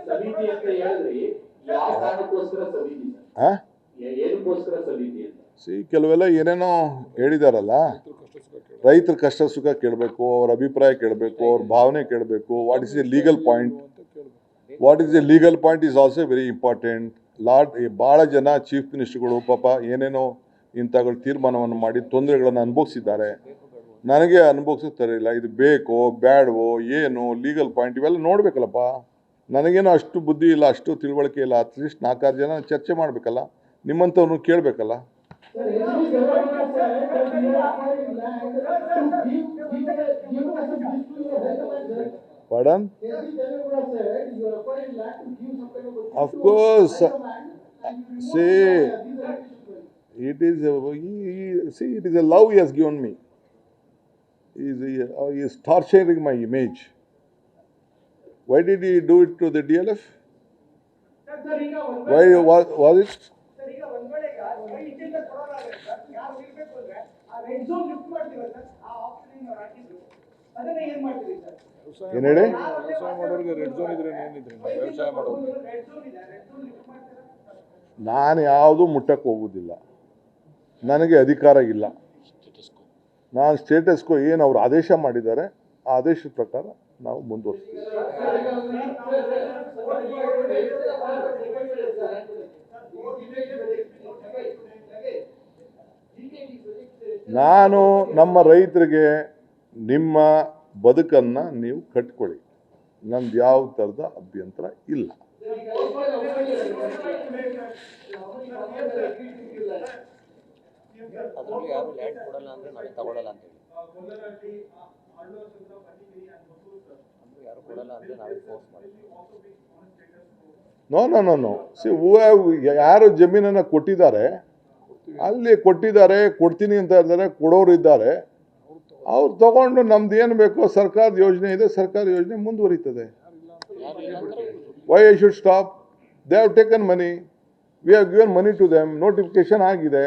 ಸಮಿತಿ ಅಂತ ಹೇಳಿದ್ರಿ, ಯಾವ ಕಾರಣಕ್ಕೋಸ್ಕರ ಸಮಿತಿ ಸರ್? ಏನಕ್ಕೋಸ್ಕರ ಸಮಿತಿ ಅಂತ? ಕೆಲವೆಲ್ಲ ಏನೇನೋ ಹೇಳಿದಾರಲ್ಲ, ರೈತರ ಕಷ್ಟ ಸುಖ ಕೇಳಬೇಕು, ಅವ್ರ ಅಭಿಪ್ರಾಯ ಕೇಳಬೇಕು, ಅವ್ರ ಭಾವನೆ ಕೇಳಬೇಕು. What is A legal point, what is A legal point is also very important. ಭಾಳ ಜನ ಚೀಫ್ ಮಿನಿಸ್ಟರ್ಗಳು ಪಾಪ ಏನೇನೋ ಇಂಥಗಳು ತೀರ್ಮಾನವನ್ನು ಮಾಡಿ ತೊಂದರೆಗಳನ್ನು ಅನುಭವಿಸಿದ್ದಾರೆ. ನನಗೆ ಅನುಭವಿಸೋಕೆ ತರಿಲ್ಲ, ಇದು ಬೇಕೋ ಬೇಡವೋ ಏನು ಲೀಗಲ್ ಪಾಯಿಂಟ್ ಇವೆಲ್ಲ ನೋಡಬೇಕಲ್ಲಪ್ಪ. ನನಗೇನೋ ಅಷ್ಟು ಬುದ್ಧಿ ಇಲ್ಲ, ಅಷ್ಟು ತಿಳುವಳಿಕೆ ಇಲ್ಲ. ಅಟ್ಲೀಸ್ಟ್ 4-6 ಜನ ಚರ್ಚೆ ಮಾಡಬೇಕಲ್ಲ, ನಿಮ್ಮಂಥವ್ರನ್ನು ಕೇಳಬೇಕಲ್ಲ. sir, SD Development said that we are acquiring land to give as a gift to your development, sir. Pardon? SD Development said you are acquiring land to give some kind of a gift Of to course. development, and you remove See, these allegations. it is a love he has given me. He is torturing my image. Why did he do it to the DLF? Sir, ಈಗ Why was it? Sir, ಈಗ ಒಂದ್ ವೇಳೆ ಇದ್ದಿಂದ ಕೊಡೋದಾದ್ರೆ sir, ಯಾರು ಇರ್ಬೇಕು ಅಂದ್ರೆ ಆ red zone lift ಮಾಡ್ತೀವಿ sir, ಆ ಆಪ್ಷನ್ ನಾವು ಹಾಕಿದ್ರು, ಅದನ್ನ ಏನ್ ಮಾಡ್ತೀವಿ ಸರ್? ಏನು ಹೇಳಿ? ವ್ಯವಸಾಯ ಮಾಡೋರಿಗೆ ರೆಡ್ ಝೋನ್ ಇದ್ರೆ ಏನಿದ್ರಿ ನಾವು ವ್ಯವಸಾಯ ಮಾಡೋದು? ರೆಡ್ ಝೋನ್ ಇದೆ, ರೆಡ್ ಝೋನ್ ಲಿಫ್ಟ್ ಮಾಡ್ತೀರಾ? ನಾನು ಯಾವುದೂ ಮುಟ್ಟಕ್ಕೆ ಹೋಗೋದಿಲ್ಲ, ನನಗೆ ಅಧಿಕಾರ ಇಲ್ಲ. ನಾನು ಸ್ಟೇಟಸ್ಕೋ ಏನು ಅವ್ರು ಆದೇಶ ಮಾಡಿದ್ದಾರೆ ಆ ಆದೇಶದ ಪ್ರಕಾರ ನಾವು ಮುಂದುವರಿಸ್ತೀವಿ. ನಾನು ನಮ್ಮ ರೈತರಿಗೆ ನಿಮ್ಮ ಬದುಕನ್ನು ನೀವು ಕಟ್ಕೊಳ್ಳಿ, ನಂದು ಯಾವ ಥರದ ಅಭ್ಯಂತರ ಇಲ್ಲ. ಅದರಲ್ಲಿ ಯಾರು ಲ್ಯಾಂಡ್ ಕೊಡಲ್ಲ ಅಂದ್ರೆ ನಾವು ತಗೊಳ್ಳಲ್ಲ ಅಂತ ಹೇಳಿ, ಅಂದ್ರೆ ಯಾರು ಕೊಡಲ್ಲ ಅಂದ್ರೆ ನಾವೇ ಫೋರ್ಸ್ ಮಾಡ್ತೀವಿ. ನೋ ಸಿ ಯಾರು ಜಮೀನನ್ನು ಕೊಟ್ಟಿದ್ದಾರೆ ಅಲ್ಲಿ ಕೊಟ್ಟಿದ್ದಾರೆ, ಕೊಡ್ತೀನಿ ಅಂತ ಇದ್ದಾರೆ, ಕೊಡೋರು ಇದ್ದಾರೆ, ಅವ್ರು ತಗೊಂಡು ನಮ್ದು ಏನು ಬೇಕೋ ಸರ್ಕಾರದ ಯೋಜನೆ ಇದೆ, ಸರ್ಕಾರದ ಯೋಜನೆ ಮುಂದುವರಿತದೆ. Why I should stop? They have taken money, we have given money to them, notification ಆಗಿದೆ.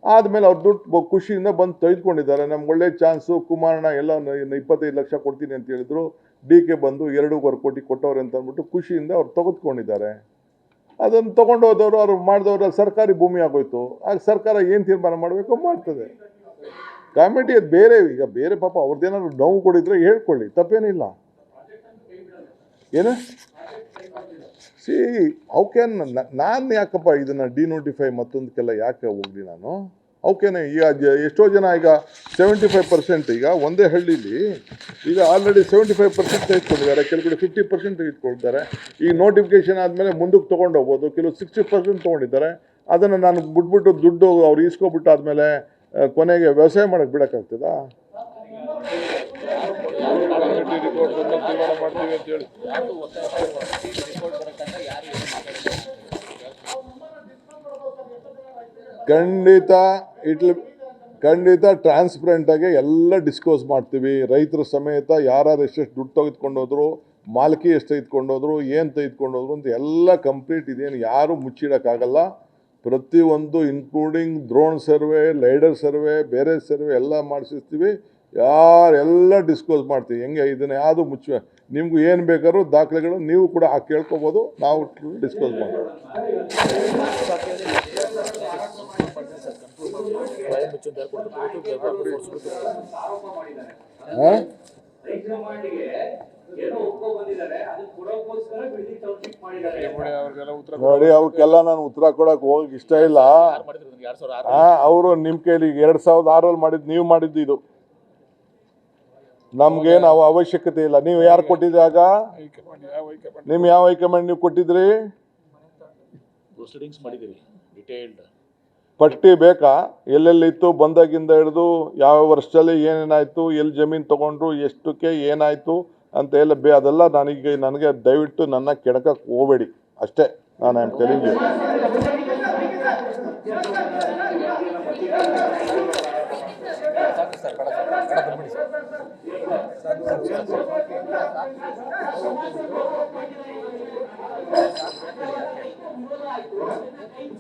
ಆದಮೇಲೆ ಅವ್ರು ದುಡ್ಡು ಖುಷಿಯಿಂದ ಬಂದು ತೆಗೆದುಕೊಂಡಿದ್ದಾರೆ. ನಮ್ಗೆ ಒಳ್ಳೆ ಚಾನ್ಸು, ಕುಮಾರಣ್ಣ ಎಲ್ಲ 25 ಲಕ್ಷ ಕೊಡ್ತೀನಿ ಅಂತ ಹೇಳಿದ್ರು, DK ಬಂದು 2.25 ಕೋಟಿ ಕೊಟ್ಟವ್ರೆ ಅಂತ ಅಂದ್ಬಿಟ್ಟು ಖುಷಿಯಿಂದ ಅವ್ರು ತೆಗೆದುಕೊಂಡಿದ್ದಾರೆ. ಅದನ್ನು ತೊಗೊಂಡು ಹೋದವರು ಅವ್ರು ಮಾಡಿದವರು ಸರ್ಕಾರಿ ಭೂಮಿ ಆಗೋಯ್ತು. ಆಗ ಸರ್ಕಾರ ಏನು ತೀರ್ಮಾನ ಮಾಡಬೇಕು ಮಾಡ್ತದೆ. ಕಮಿಟಿ ಅದು ಬೇರೆ, ಈಗ ಬೇರೆ ಪಾಪ ಅವ್ರದ್ದೇನಾದ್ರು ನೋವು ಕೊಡಿದ್ರೆ ಹೇಳ್ಕೊಳ್ಳಿ, ತಪ್ಪೇನಿಲ್ಲ. ಏನು ಸಿ ಅವಕ್ಕೇನು ನಾನು ಯಾಕಪ್ಪ ಇದನ್ನು ಡಿನೋಟಿಫೈ ಮತ್ತೊಂದಕ್ಕೆಲ್ಲ ಯಾಕೆ ಹೋಗ್ಲಿ ನಾನು? ಅವಕ್ಕೇನೆ ಈಗ ಎಷ್ಟೋ ಜನ ಈಗ 75% ಈಗ ಒಂದೇ ಹಳ್ಳಿಲಿ ಈಗ ಆಲ್ರೆಡಿ 75% ತೆಗೆದುಕೊಂಡಿದ್ದಾರೆ, ಕೆಲವು 50% ತೆಗೆದುಕೊಳ್ತಾರೆ. ಈಗ ನೋಟಿಫಿಕೇಶನ್ ಆದಮೇಲೆ ಮುಂದಕ್ಕೆ ತೊಗೊಂಡು ಹೋಗ್ಬೋದು. ಕೆಲವು 60% ತೊಗೊಂಡಿದ್ದಾರೆ. ಅದನ್ನು ನಾನು ಬಿಟ್ಬಿಟ್ಟು ದುಡ್ಡು ಅವ್ರು ಈಸ್ಕೊಬಿಟ್ಟು ಆದಮೇಲೆ ಕೊನೆಗೆ ವ್ಯವಸಾಯ ಮಾಡೋಕ್ಕೆ ಬಿಡೋಕ್ಕಾಗ್ತದಾ? ರಿಪೋರ್ಟ್ ಬಂದಾಗ ತೀರ್ಮಾನ ಮಾಡ್ತೀವಿ ಅಂತ ಹೇಳಿ ರಿಪೋರ್ಟ್ ಬರಕಂತ ಯಾರು ಏನು ಮಾತಾಡೋದು? ಖಂಡಿತ ಟ್ರಾನ್ಸ್ಪರೆಂಟಾಗಿ ಎಲ್ಲ ಡಿಸ್ಕಸ್ ಮಾಡ್ತೀವಿ. ರೈತರ ಸಮೇತ ಯಾರು ಎಷ್ಟೆಷ್ಟು ದುಡ್ಡು ತೆಗೆದುಕೊಂಡೋದ್ರು, ಮಾಲ್ಕಿ ಎಷ್ಟು ತೆಗೆದುಕೊಂಡೋದ್ರು, ಏನು ತೆಗೆದುಕೊಂಡೋದ್ರು ಅಂತ ಎಲ್ಲ ಕಂಪ್ಲೀಟ್ ಇದೇನು ಯಾರು ಮುಚ್ಚಿಡೋಕ್ಕಾಗಲ್ಲ. ಪ್ರತಿಯೊಂದು including drone survey, lidar survey, ಬೇರೆ ಸರ್ವೆ ಎಲ್ಲ ಮಾಡಿಸಿರ್ತೀವಿ. ಯಾರೆಲ್ಲ ಡಿಸ್ಕಸ್ ಮಾಡ್ತೀವಿ. ಹೆಂಗೆ ಇದನ್ನು ಯಾವುದು ಮುಚ್ಚ ನಿಮಗೂ ಏನು ಬೇಕಾದ್ರೂ ದಾಖಲೆಗಳು ನೀವು ಕೂಡ ಕೇಳ್ಕೊಬೋದು, ನಾವು ಡಿಸ್ಕಸ್ ಮಾಡ್ತೀವಿ. ಏನೋ ಒಪ್ಕೊಂಡ್ ಬಂದಿದ್ದಾರೆ, ಅದನ್ನ ಕೊಡೋಕ್ಕೋಸ್ಕರ ಬಿಲ್ಡಿಂಗ್ ಟೌನ್ಶಿಪ್ ಮಾಡಿದ್ದಾರೆ. ಅವ್ರಿಗೆಲ್ಲ ಉತ್ತರ ನೋಡಿ, ಅವಕ್ಕೆಲ್ಲ ನಾನು ಉತ್ತರ ಕೊಡೋಕೆ ಹೋಗಕ್ಕೆ ಇಷ್ಟ ಇಲ್ಲ. ಮಾಡಿದ್ರು 2006 ಅವರು ನಿಮ್ಮ ಕೈಲಿ 2006 ಮಾಡಿದ್ದು, ನೀವು ಮಾಡಿದ್ದು ಇದು ನಮ್ಗೆ ನಾವು ಅವಶ್ಯಕತೆ ಇಲ್ಲ. ನೀವು ಯಾರು ಕೊಟ್ಟಿದ್ರಾಗ? ಹೈಕಮಾಂಡ್ ಯಾವ ಹೈಕಮಾಂಡ್ ನಿಮ್ ಯಾವ ಹೈಕಮಾಂಡ್ ನೀವು ಕೊಟ್ಟಿದ್ರಿ? ಪ್ರೊಸೀಡಿಂಗ್ಸ್ ಮಾಡಿದ್ದೀರಿ ಡಿಟೇಲ್ಡ್. ಪಟ್ಟಿ ಬೇಕಾ? ಎಲ್ಲೆಲ್ಲಿತ್ತು ಬಂದಾಗಿಂದ ಹಿಡಿದು ಯಾವ ವರ್ಷದಲ್ಲಿ ಏನೇನಾಯ್ತು, ಎಲ್ಲಿ ಜಮೀನು ತಗೊಂಡ್ರು, ಎಷ್ಟಕ್ಕೆ ಏನಾಯ್ತು ಅಂತ ಎಲ್ಲ ಅದೆಲ್ಲ ನನಗೆ ದಯವಿಟ್ಟು ನನ್ನ ಕೆಣಕಕ್ಕೆ ಹೋಗಬೇಡಿ ಅಷ್ಟೇ. ನಾನು ಐ ಆಮ್ ಟೆಲಿಂಗ್ ಯು. ಸಾಕು ಸರ್, ಬೇಡ ಸರ್, ಬೇಡ ಬಿಡಿ ಸರ್.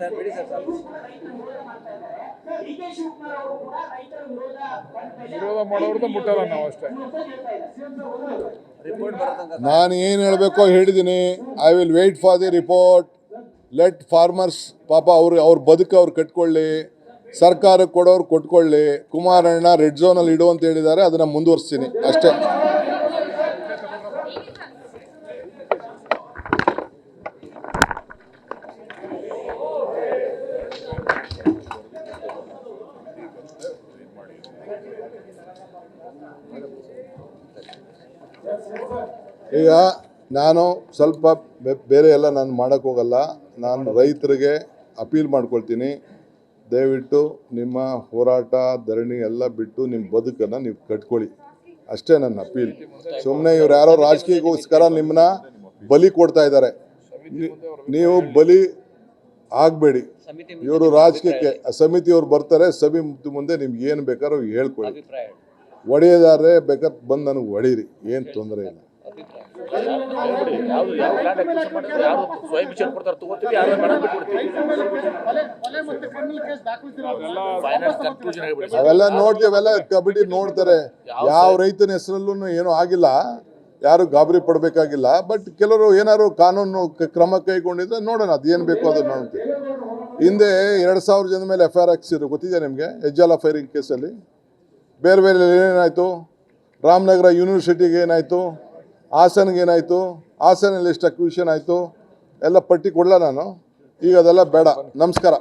ಸರ್ ಬಿಡಿ ಸರ್, ಸಾಕು. ಡಿ ಕೆ ಶಿವಕುಮಾರ್ ಅವರು ಕೂಡ ರೈತರ ವಿರೋಧ ಮಾಡೋರ್ದು ಮುಟ್ಟಲ್ಲ ನಾವು ಅಷ್ಟೇ. ರಿಪೋರ್ಟ್ ಬರೋ ತನಕ ನಾನು ಏನು ಹೇಳಬೇಕೋ ಹೇಳಿದ್ದೀನಿ. I will wait for the report. Let farmers ಪಾಪ ಅವ್ರ ಬದುಕು ಅವ್ರು ಕಟ್ಕೊಳ್ಳಿ, ಸರ್ಕಾರಕ್ಕೆ ಕೊಡೋರು ಕೊಟ್ಕೊಳ್ಳಿ. ಕುಮಾರಣ್ಣ ರೆಡ್ ಝೋನಲ್ಲಿ ಇಡು ಅಂತ ಹೇಳಿದ್ದಾರೆ, ಅದನ್ನು ಮುಂದುವರಿಸ್ತೀನಿ ಅಷ್ಟೇ. ಈಗ ನಾನು ಸ್ವಲ್ಪ ಬೇರೆ ಎಲ್ಲ ನಾನು ಮಾಡೋಕ್ಕೆ ಹೋಗಲ್ಲ. ನಾನು ರೈತರಿಗೆ ಅಪೀಲ್ ಮಾಡ್ಕೊಳ್ತೀನಿ, ದಯವಿಟ್ಟು ನಿಮ್ಮ ಹೋರಾಟ ಧರಣಿ ಎಲ್ಲ ಬಿಟ್ಟು ನಿಮ್ಮ ಬದುಕನ್ನು ನೀವು ಕಟ್ಕೊಳ್ಳಿ ಅಷ್ಟೇ ನನ್ನ ಅಪೀಲ್. ಸುಮ್ಮನೆ ಇವ್ರು ಯಾರೋ ರಾಜಕೀಯಕ್ಕೋಸ್ಕರ ನಿಮ್ಮನ್ನ ಬಲಿ ಕೊಡ್ತಾ ಇದ್ದಾರೆ. ನೀವು ಬಲಿ ಆಗಬೇಡಿ. ಇವರು ರಾಜಕೀಯಕ್ಕೆ ಸಮಿತಿಯವ್ರು ಬರ್ತಾರೆ, ಸಮಿತಿ ಮುಂದೆ ನಿಮ್ಗೆ ಏನು ಬೇಕಾದ್ರೂ ಹೇಳ್ಕೊಳ್ಳಿ. ಅಭಿಪ್ರಾಯ ಹೊಡೆಯೋದಾದ್ರೆ ಬೇಕಾದ್ರೆ ಬಂದು ನನಗೆ ಹೊಡೀರಿ, ಏನು ತೊಂದರೆ ಇಲ್ಲ. ಯಾವ್ದು ಯಾವ ಲ್ಯಾಂಡ್ ಅಕ್ವಿಸಿಷನ್ ಮಾಡಿದ್ರೆ ಯಾರು ಸ್ವಯಂ ಇಚ್ಛೆ ಕೊಡ್ತಾರೆ ತಗೋತೀವಿ, ಯಾರು ಬೇಡ ಬಿಟ್ಬಿಡ್ತೀವಿ. Final conclusion ಆಗಿಬಿಡಿ. ಅವೆಲ್ಲ ನೋಡ್ತೀವಿ, ಅವೆಲ್ಲ ಕಬಡ್ಡಿ ನೋಡ್ತಾರೆ. ಯಾವ ರೈತನ ಹೆಸರಲ್ಲೂ ಏನೂ ಆಗಿಲ್ಲ, ಯಾರು ಗಾಬರಿ ಪಡಬೇಕಾಗಿಲ್ಲ. ಬಟ್ ಕೆಲವರು ಏನಾದ್ರು ಕಾನೂನು ಕ್ರಮ ಕೈಗೊಂಡಿದ್ರೆ ನೋಡೋಣ, ಅದೇನು ಬೇಕೋ ಅದನ್ನು ನೋಡ್ತೀವಿ. ಹಿಂದೆ 2000 ಜನದ ಮೇಲೆ FIR ಹಾಕ್ಸಿದ್ರು, ಗೊತ್ತಿದೆ ನಿಮಗೆ? ಹೆಜ್ಜಾಲ ಫೈರಿಂಗ್ ಕೇಸಲ್ಲಿ ಬೇರೆ ಬೇರೆ ಏನಾಯಿತು? ರಾಮನಗರ ಯೂನಿವರ್ಸಿಟಿಗೆ ಏನಾಯಿತು? ಹಾಸನ್ಗೆ ಏನಾಯಿತು? ಹಾಸನಲ್ಲಿ ಎಷ್ಟು ಅಕ್ವಿಷನ್ ಆಯಿತು ಎಲ್ಲ ಪಟ್ಟಿ ಕೊಡಲ ನಾನು. ಈಗ ಅದೆಲ್ಲ ಬೇಡ. ನಮಸ್ಕಾರ.